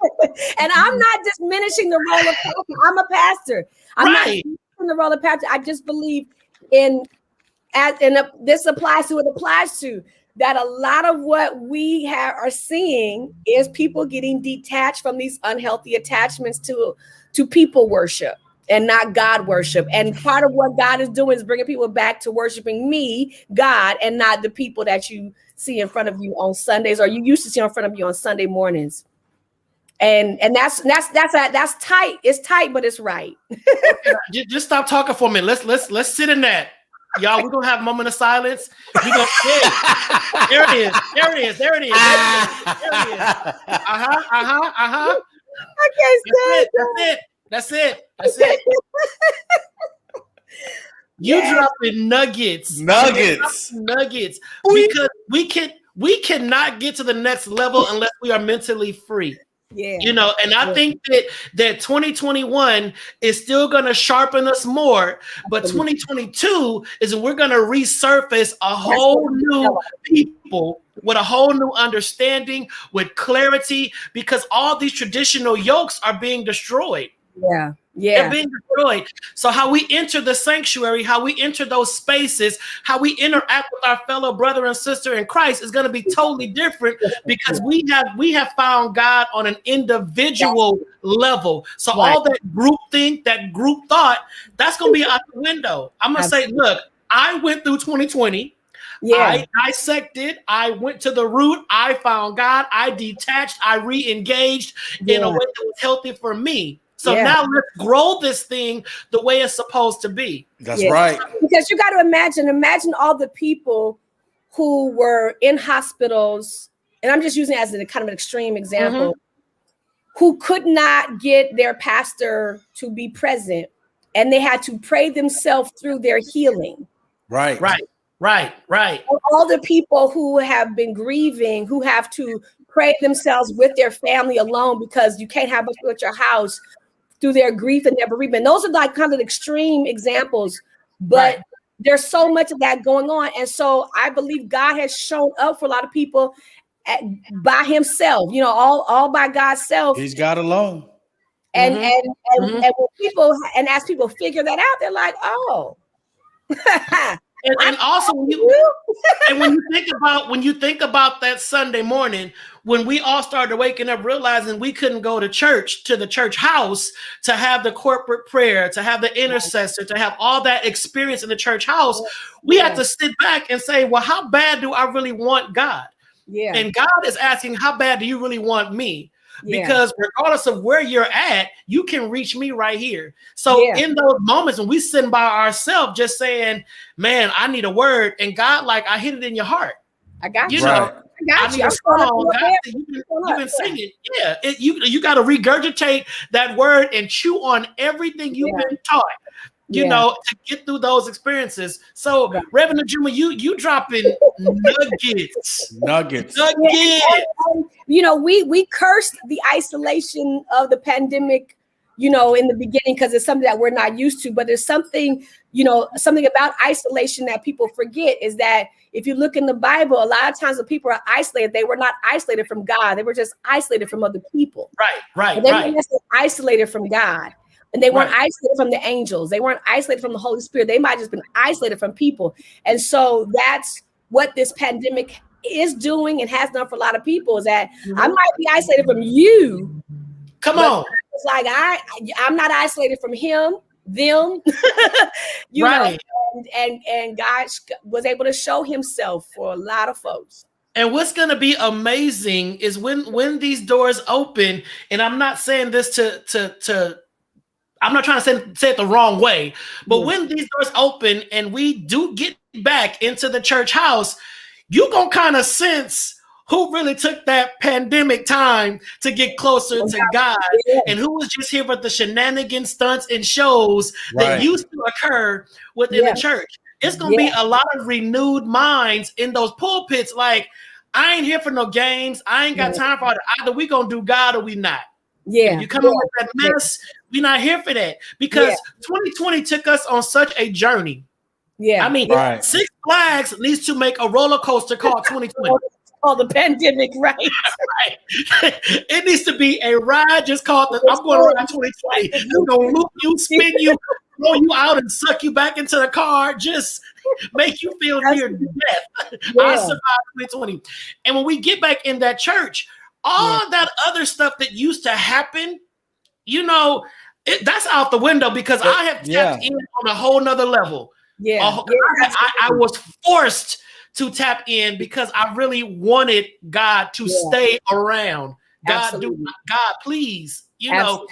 And I'm not diminishing the role of pastor. I'm a pastor. I'm not diminishing the role of pastor. I just believe this applies to what it applies to, that a lot of what we are seeing is people getting detached from these unhealthy attachments to people worship. And not God worship. And part of what God is doing is bringing people back to worshiping me, God, and not the people that you see in front of you on Sundays, or you used to see in front of you on Sunday mornings. And that's tight. It's tight, but it's right. Just stop talking for a minute. Let's sit in that. Y'all, we're gonna have a moment of silence. There it is. I can't stand it. That's it. You dropping nuggets. Because we cannot get to the next level unless we are mentally free. Yeah. And I think that 2021 is still going to sharpen us more, but 2022 is when we're going to resurface a whole new people with a whole new understanding, with clarity, because all these traditional yokes are being destroyed. Yeah. They're being destroyed. So how we enter the sanctuary, how we enter those spaces, how we interact with our fellow brother and sister in Christ is going to be totally different, because we have found God on an individual level. So all that group think, that group thought, that's going to be out the window. I'm going to say, look, I went through 2020. I dissected. I went to the root. I found God. I detached. I re-engaged in a way that was healthy for me. So now let's grow this thing the way it's supposed to be. That's right. Because you got to imagine all the people who were in hospitals, and I'm just using it as a kind of an extreme example, who could not get their pastor to be present, and they had to pray themselves through their healing. Right. All the people who have been grieving, who have to pray themselves with their family alone because you can't have people at your house through their grief and their bereavement. Those are like kind of extreme examples, but there's so much of that going on. And so I believe God has shown up for a lot of people by himself, all by God's self. He's God alone. And when people, and as people figure that out, they're like, oh. And also, when you think about that Sunday morning when we all started waking up, realizing we couldn't go to the church house to have the corporate prayer, to have the intercessor, to have all that experience in the church house, we had to sit back and say, well, how bad do I really want God? Yeah. And God is asking, how bad do you really want me? Because regardless of where you're at, you can reach me right here. So in those moments when we sitting by ourselves, just saying, man, I need a word. And God, like, I hit it in your heart. I got you. I got you. You've been singing. Yeah. You got to regurgitate that word and chew on everything you've been taught. To get through those experiences. So, Reverend Najuma, you dropping nuggets. We cursed the isolation of the pandemic, in the beginning, because it's something that we're not used to. But there's something about isolation that people forget is that if you look in the Bible, a lot of times when people are isolated, they were not isolated from God. They were just isolated from other people. Right. But they weren't necessarily isolated from God. And they weren't isolated from the angels. They weren't isolated from the Holy Spirit. They might have just been isolated from people. And so that's what this pandemic is doing and has done for a lot of people, is that I might be isolated from you. Come on. It's like I'm not isolated from him, them. know, and God was able to show himself for a lot of folks. And what's going to be amazing is when these doors open, and I'm not saying this to I'm not trying to say it the wrong way, but when these doors open and we do get back into the church house, you're going to kind of sense who really took that pandemic time to get closer to God and who was just here for the shenanigans, stunts, and shows that used to occur within the church. It's going to be a lot of renewed minds in those pulpits. Like, I ain't here for no games. I ain't got time for it. Either we going to do God or we not. Yeah. You come up with that mess. We're not here for that, because 2020 took us on such a journey. Yeah. I mean, Six Flags needs to make a roller coaster called 2020. Oh, the pandemic, right? It needs to be a ride just called I'm going to ride 2020. It's going to loop you, spin you, throw you out, and suck you back into the car. Just make you feel near death. I survived 2020. And when we get back in that church, all that other stuff that used to happen, that's out the window, because I have tapped in on a whole nother level. I was forced to tap in because I really wanted God to stay around. God, please, So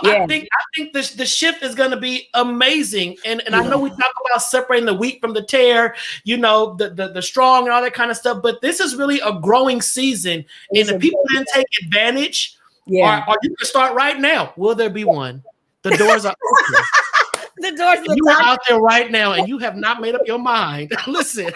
I think the shift is going to be amazing, and I know we talk about separating the wheat from the tare, the strong and all that kind of stuff. But this is really a growing season, and if people didn't take advantage, or you can start right now. Will there be one? The doors are open. You are out there right now, and you have not made up your mind. Listen,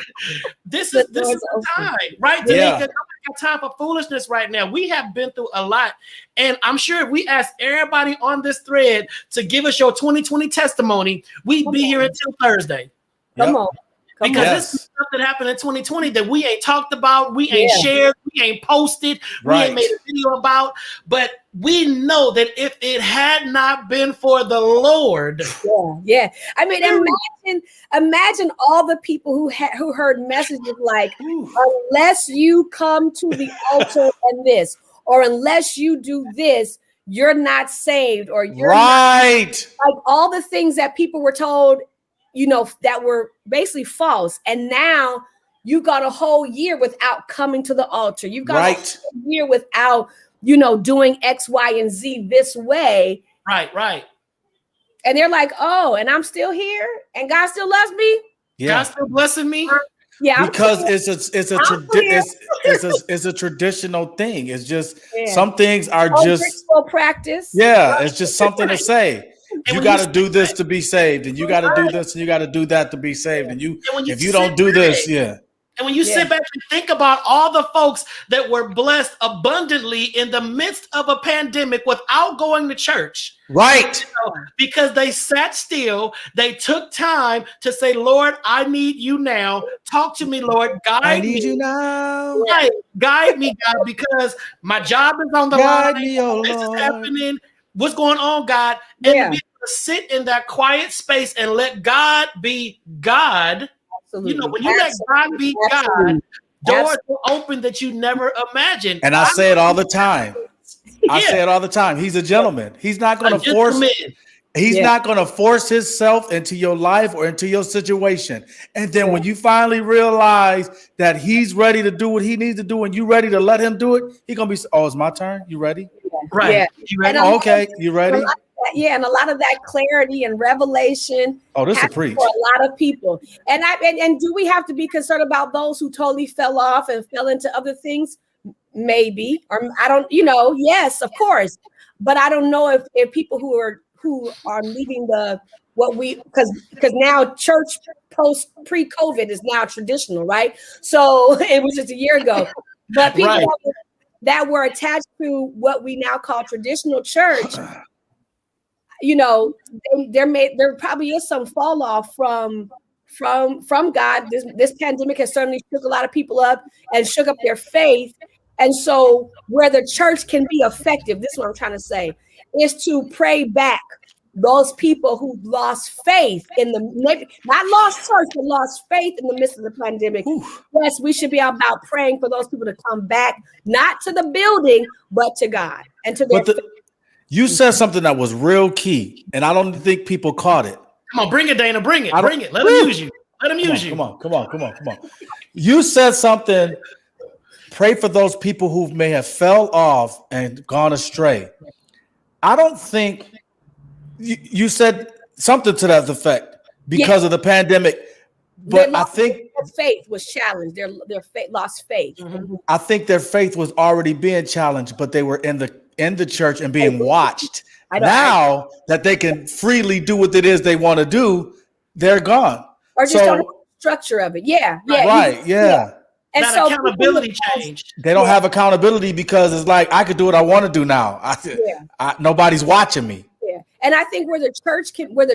this is the time, right? I got time for foolishness right now. We have been through a lot, and I'm sure if we ask everybody on this thread to give us your 2020 testimony, we'd be here until Thursday. Come on. Because this is stuff that happened in 2020 that we ain't talked about, we ain't shared, we ain't posted, we ain't made a video about. But we know that if it had not been for the Lord. I mean, imagine all the people who heard messages like, unless you come to the altar and this, or unless you do this, you're not saved, or you're not, like all the things that people were told, that were basically false. And now you got a whole year without coming to the altar. You've got a whole year without, doing X, Y, and Z this way. Right. And they're like, oh, and I'm still here, and God still loves me. God still blessing me. Yeah, because I'm clear. it's a traditional thing. It's just Yeah. some things are Old just ritual practice. it's just something to say. And You when got you to do this to be saved, and you got to do this, and you got to do that to be saved. And if you don't do this, And when you sit back and think about all the folks that were blessed abundantly in the midst of a pandemic without going to church, right? Because they sat still, they took time to say, Lord, I need you now. Talk to me, Lord. Guide I me. need you now. Right. Guide me, God, because my job is on the Guide line. me, oh This is Lord. happening. What's going on, God? And to be able to sit in that quiet space and let God be God. Absolutely. You know, when you let God be God, doors will open that you never imagined. And I say it all the time. I say it all the time. He's a gentleman. He's not going to force. He's not going to force himself into your life or into your situation. And then when you finally realize that he's ready to do what he needs to do and you ready to let him do it, he's going to be, oh, it's my turn. You ready? Right. Yeah. You ready? Okay. You ready? And a lot of that clarity and revelation. Oh, this is a preach for a lot of people. And do we have to be concerned about those who totally fell off and fell into other things? Maybe, or I don't, yes, of course. But I don't know if people who are leaving because now church pre-COVID is now traditional, right? So it was just a year ago. But people that were attached to what we now call traditional church, there probably is some fall off from God. This pandemic has certainly shook a lot of people up and shook up their faith. And so where the church can be effective, this is what I'm trying to say, is to pray back those people who lost faith not lost church, but lost faith in the midst of the pandemic. Yes, we should be about praying for those people to come back, not to the building, but to God and to their faith. You said something that was real key, and I don't think people caught it. Come on, bring it, Dana. Bring it. Let him use you. Let him use you. Come on. You said something. Pray for those people who may have fell off and gone astray. I don't think you said something to that effect because of the pandemic. But I think their faith was challenged. Their faith lost faith. Mm-hmm. I think their faith was already being challenged, but they were in the church and being watched. Now that they can freely do what it is they want to do, they're gone. Or just don't have the structure of it. Yeah. Right. Yeah. And that so accountability changed. They don't have accountability because it's like I could do what I want to do now. Nobody's watching me. Yeah. And I think where the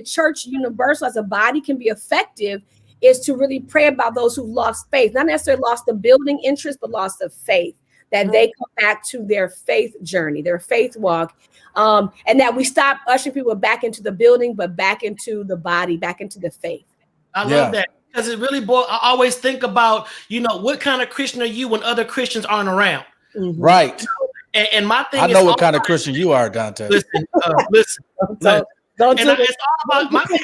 church universal as a body can be effective is to really pray about those who lost faith, not necessarily lost the building interest, but lost the faith, that they come back to their faith journey, their faith walk. And that we stop ushering people back into the building, but back into the body, back into the faith. I love that. Because it really, I always think about, what kind of Christian are you when other Christians aren't around? Mm-hmm. Right. And my thing I know what kind of Christian you are, Donta. Listen. It's all about my thing.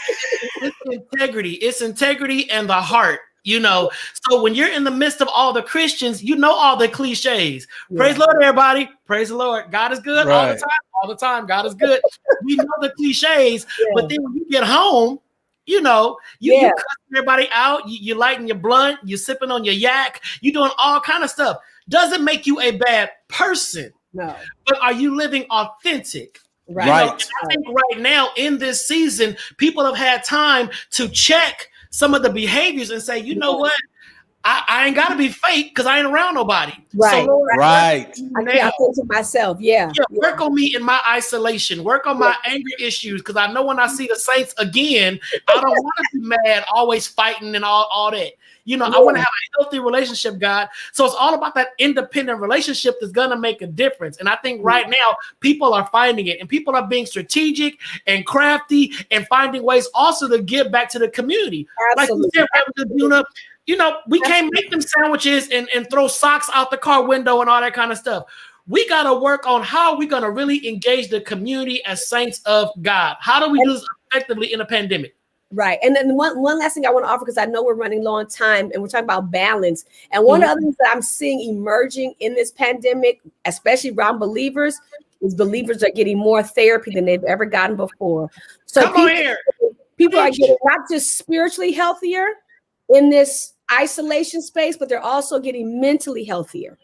It's integrity. It's integrity and the heart. So when you're in the midst of all the Christians, all the cliches. Praise the Lord, everybody. Praise the Lord. God is good all the time. God is good. We know the cliches, but then when you get home, you cussing everybody out. You lighting your blunt. You sipping on your yak. You doing all kind of stuff. Doesn't make you a bad person. No. But are you living authentic? Right. I think right now in this season, people have had time to check some of the behaviors and say, you know what? I ain't got to be fake because I ain't around nobody. Right. So, Lord, I can't think to myself. Work on me in my isolation. Work on my anger issues because I know when I see the saints again, I don't want to be mad, always fighting and all that. I want to have a healthy relationship, God. So it's all about that independent relationship that's going to make a difference. And I think right now people are finding it and people are being strategic and crafty and finding ways also to give back to the community. Absolutely. Like you said, we can't make them sandwiches and throw socks out the car window and all that kind of stuff. We got to work on how we're going to really engage the community as saints of God. How do we do this effectively in a pandemic? Right. And then one last thing I want to offer, because I know we're running low on time and we're talking about balance. And one of the other things that I'm seeing emerging in this pandemic, especially around believers, is believers are getting more therapy than they've ever gotten before. So people are getting not just spiritually healthier in this isolation space, but they're also getting mentally healthier.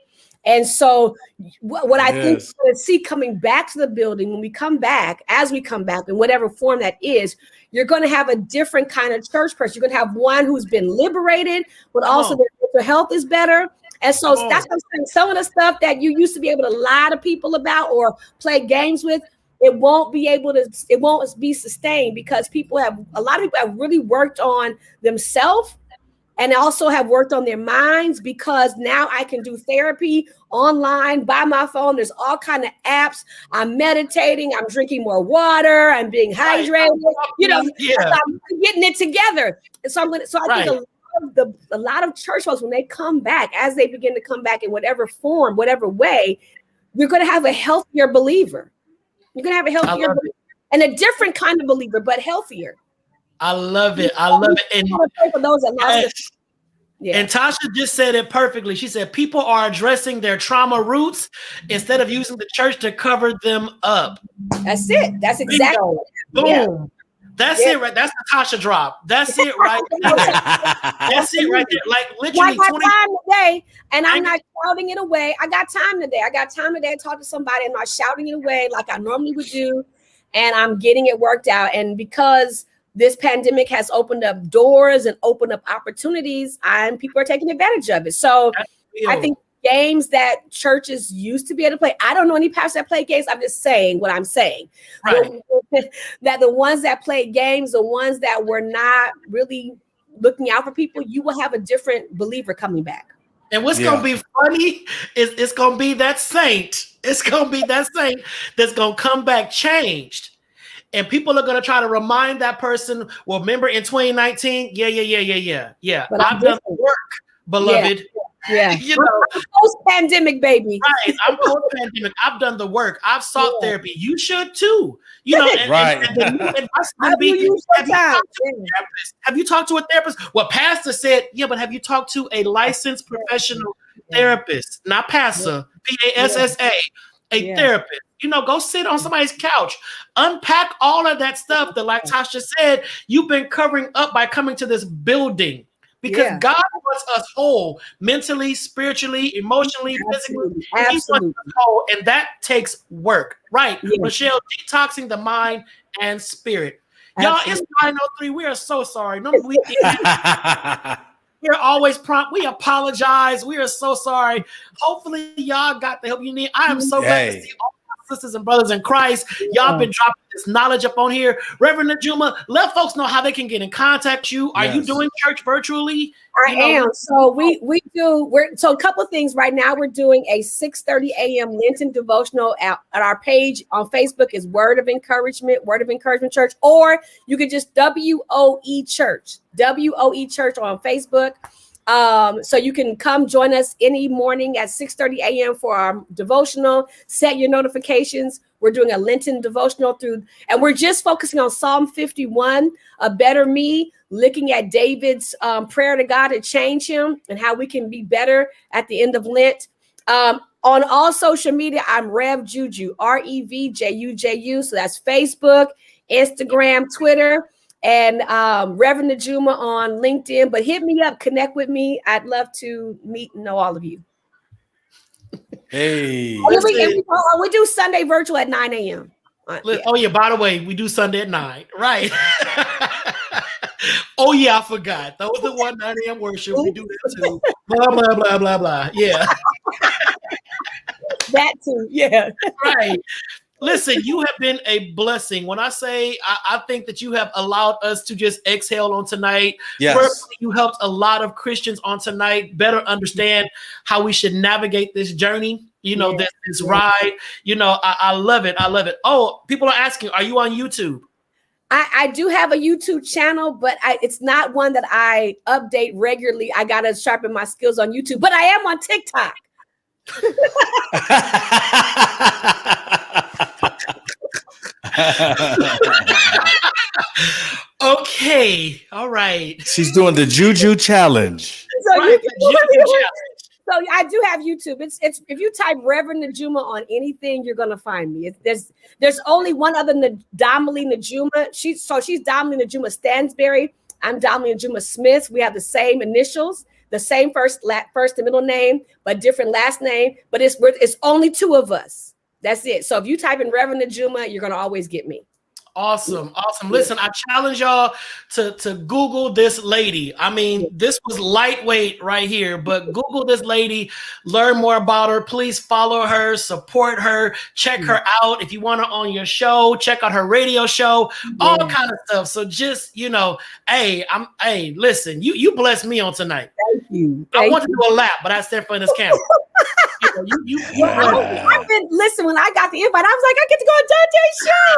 And so what I think we're going to see coming back to the building when we come back, as we come back in whatever form that is, you're going to have a different kind of church person. You're going to have one who's been liberated, but also their mental health is better. And so that's what I'm saying. Some of the stuff that you used to be able to lie to people about or play games with, it won't be sustained because a lot of people have really worked on themselves and also have worked on their minds, because now I can do therapy online by my phone. There's all kind of apps. I'm meditating. I'm drinking more water. I'm being hydrated. I'm getting it together. And so I think a lot of church folks, when they come back, as they begin to come back in whatever form, whatever way, we're going to have a healthier believer. You're going to have a healthier believer and a different kind of believer, but healthier. I love it. I love it. And for those that lost And Tasha just said it perfectly. She said people are addressing their trauma roots instead of using the church to cover them up. That's it. That's exactly. Boom. Yeah. That's it, right? That's the Tasha drop. That's it, right there. That's it, right there. Like literally, I got time today, and I'm not shouting it away. I got time today. To talk to somebody. I'm not shouting it away like I normally would do, and I'm getting it worked out. And because this pandemic has opened up doors and opened up opportunities, and people are taking advantage of it. So I think games that churches used to be able to play, I don't know any pastors that play games. I'm just saying what I'm saying. Right. That the ones that played games, the ones that were not really looking out for people, you will have a different believer coming back. And what's going to be funny is it's going to be that saint. It's going to be that saint that's going to come back changed. And people are going to try to remind that person, well, remember in 2019? Yeah. But I've done the work, beloved. Yeah. You know, post-pandemic, baby. Right. I'm post-pandemic. I've done the work. I've sought therapy. You should too. You know, have you talked to a therapist? Well, pastor said, but have you talked to a licensed professional therapist? Not pastor, PASSA, a therapist. You know, go sit on somebody's couch, unpack all of that stuff that, like Tasha said, you've been covering up by coming to this building. Because God wants us whole, mentally, spiritually, emotionally, physically. He wants us whole, and that takes work. Right. Michelle, detoxing the mind and spirit. Y'all, it's 9:03. We are so sorry. No, we're always prompt. We apologize. We are so sorry. Hopefully, y'all got the help you need. I am so glad to see all my sisters and brothers in Christ. Y'all been dropping this knowledge up on here. Reverend Najuma, let folks know how they can get in contact with you. Are you doing church virtually? I am. So we do. So a couple of things right now. We're doing a 6:30 a.m. Lenten devotional at our page on Facebook is Word of Encouragement Church, or you could just WOE Church on Facebook. So you can come join us any morning at 6:30 a.m. for our devotional. Set your notifications. We're doing a Lenten devotional and we're just focusing on Psalm 51, a better me, looking at David's prayer to God to change him and how we can be better at the end of Lent. On all social media, I'm Rev Juju, REVJUJU. So that's Facebook, Instagram, Twitter, and Reverend Najuma on LinkedIn. But hit me up, connect with me. I'd love to meet and know all of you. Hey. We do Sunday virtual at 9 a.m. Oh, yeah. By the way, we do Sunday at 9. Right. Oh, yeah. I forgot. That was the 9 a.m. worship. We do that too. Blah, blah, blah, blah, blah. Yeah. That too. Yeah. Right. Listen, you have been a blessing. When I say I think that you have allowed us to just exhale on tonight. Yes. Personally, you helped a lot of Christians on tonight better understand how we should navigate this journey, this ride. I love it. I love it. Oh, people are asking, are you on YouTube? I do have a YouTube channel, but it's not one that I update regularly. I got to sharpen my skills on YouTube, but I am on TikTok. Okay. All right. She's doing the Juju challenge. So I do have YouTube. It's if you type Reverend Najuma on anything, you're gonna find me. There's only one other Domely Najuma. She's Domely Najuma Stansberry. I'm Domely Najuma Smith. We have the same initials. the same first and middle name, but different last name. But it's only 2 of us. That's it. So if you type in Reverend Najuma, you're gonna always get me. Awesome. Listen, I challenge y'all to Google this lady. I mean, this was lightweight right here, but Google this lady, learn more about her. Please follow her, support her, check her out. If you want her on your show, check out her radio show, all kind of stuff. So just, hey, listen, you blessed me on tonight. Thank you. I want to do a lap, but I stand in front of this camera. I've been listen. When I got the invite, I was like, I get to go on Dante's show.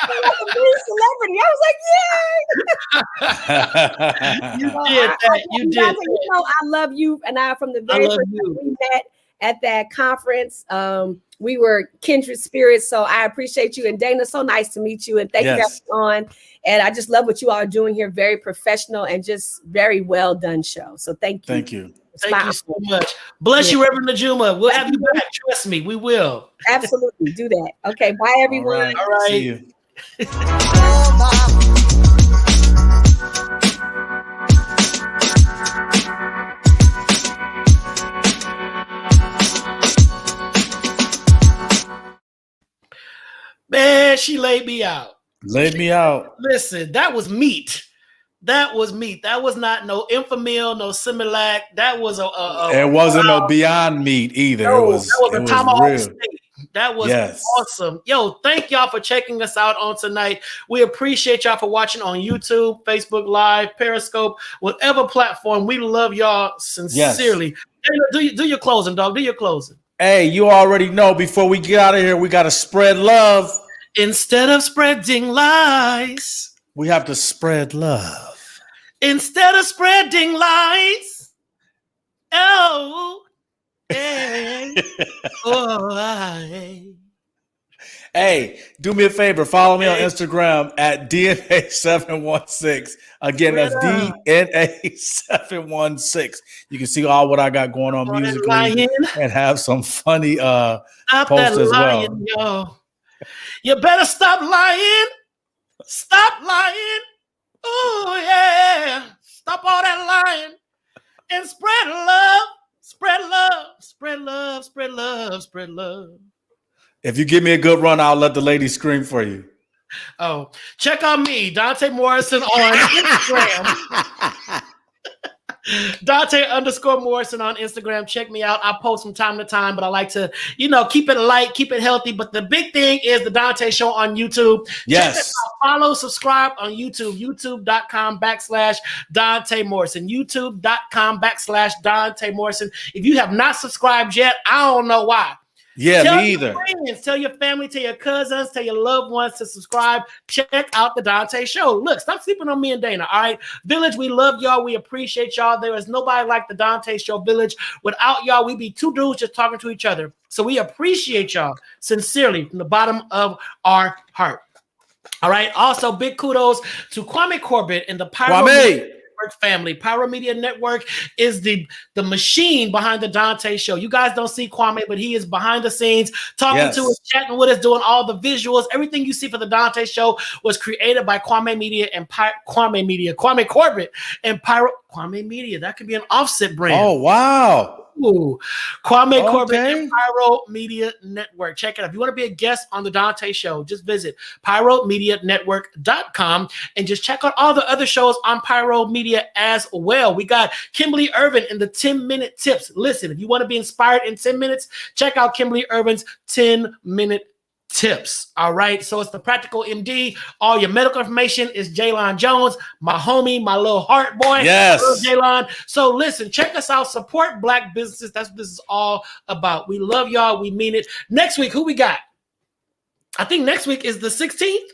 I feel like a big celebrity. I was like, yay! You did that. You did. I love you, and I from the very first time we met at that conference, we were kindred spirits. So I appreciate you, and Dana. So nice to meet you, and thank you for having on. And I just love what you all are doing here. Very professional and just very well done show. So thank you. Thank you. Thank you so much. Bless you, Reverend Najuma. We'll have you back. Trust me, we will. Absolutely. Do that. Okay. Bye, everyone. All right. See you. Man, she laid me out. Listen, that was meat. That was meat. That was not no Infamil, no Similac. That was it wasn't no Beyond Meat either. No, it was a tomahawk real. steak. That was awesome. Yo, thank y'all for checking us out on tonight. We appreciate y'all for watching on YouTube, Facebook Live, Periscope, whatever platform. We love y'all sincerely. Yes. Do your closing, dog. Do your closing. Hey, you already know, before we get out of here, we got to spread love. Instead of spreading lies, we have to spread love. Instead of spreading lies, oh, hey, Hey, do me a favor. Follow me on Instagram at DNA716. Again, that's DNA716. You can see all what I got going on musically and have some funny posts as well. Yo. You better stop lying. Stop lying. Oh, yeah. Stop all that lying and spread love. Spread love. Spread love. Spread love. Spread love. If you give me a good run, I'll let the lady scream for you. Oh, check out me, Dante Morrison on Instagram. Dante_Morrison on Instagram. Check me out. I post from time to time, but I like to, keep it light, keep it healthy. But the big thing is the Dante Show on YouTube. Yes. Follow, subscribe on YouTube. YouTube.com/Dante Morrison. YouTube.com/Dante Morrison. If you have not subscribed yet, I don't know why. Yeah, tell me your either. Friends, tell your family, tell your cousins, tell your loved ones to subscribe. Check out the Dante Show. Look, stop sleeping on me and Dana. All right, Village, we love y'all. We appreciate y'all. There is nobody like the Dante Show Village. Without y'all, we'd be two dudes just talking to each other. So we appreciate y'all sincerely from the bottom of our heart. All right. Also, big kudos to Kwame Corbett and the Pyro Network family. Pyro Media Network is the machine behind the Dante Show. You guys don't see Kwame, but he is behind the scenes talking to us, chatting with us, doing all the visuals. Everything you see for the Dante Show was created by Kwame Media and Kwame Corbett and Kwame Media. That could be an offset brand. Oh, wow. Ooh. Kwame Corbett and Pyro Media Network. Check it out. If you want to be a guest on the Dante Show, just visit pyromedianetwork.com and just check out all the other shows on Pyro Media as well. We got Kimberly Irvin in the 10-minute tips. Listen, if you want to be inspired in 10 minutes, check out Kimberly Irvin's 10-minute tips. All right. So it's the Practical MD. All your medical information is Jaylon Jones, my homie, my little heart boy. Yes. Jaylon. So listen, check us out. Support Black businesses. That's what this is all about. We love y'all. We mean it. Next week, who we got? I think next week is the 16th.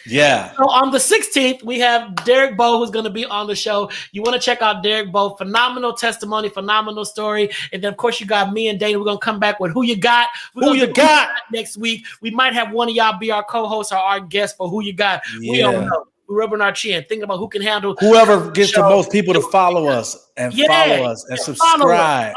Yeah. So on the 16th, we have Derek Bowe, who's going to be on the show. You want to check out Derek Bowe. Phenomenal testimony, phenomenal story. And then, of course, you got me and Dana. We're going to come back with Who You Got. Who You Got next week. We might have one of y'all be our co-host or our guest for Who You Got. Yeah. We don't know. We're rubbing our chin, thinking about who can handle whoever gets the most people to follow us and follow us and subscribe.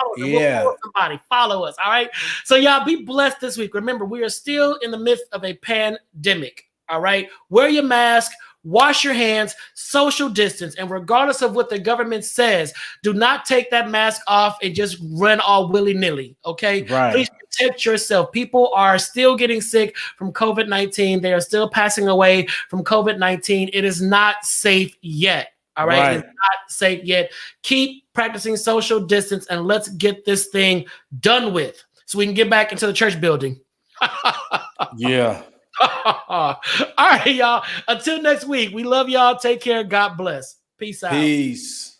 Follow us. All right. So y'all be blessed this week. Remember, we are still in the midst of a pandemic. All right. Wear your mask, wash your hands, social distance, and regardless of what the government says, do not take that mask off and just run all willy-nilly, okay? Right. Please protect yourself. People are still getting sick from COVID-19. They are still passing away from COVID-19. It is not safe yet, all right? Right. It's not safe yet. Keep practicing social distance, and let's get this thing done with so we can get back into the church building. Yeah. All right, y'all. Until next week, we love y'all. Take care. God bless. Peace out. Peace.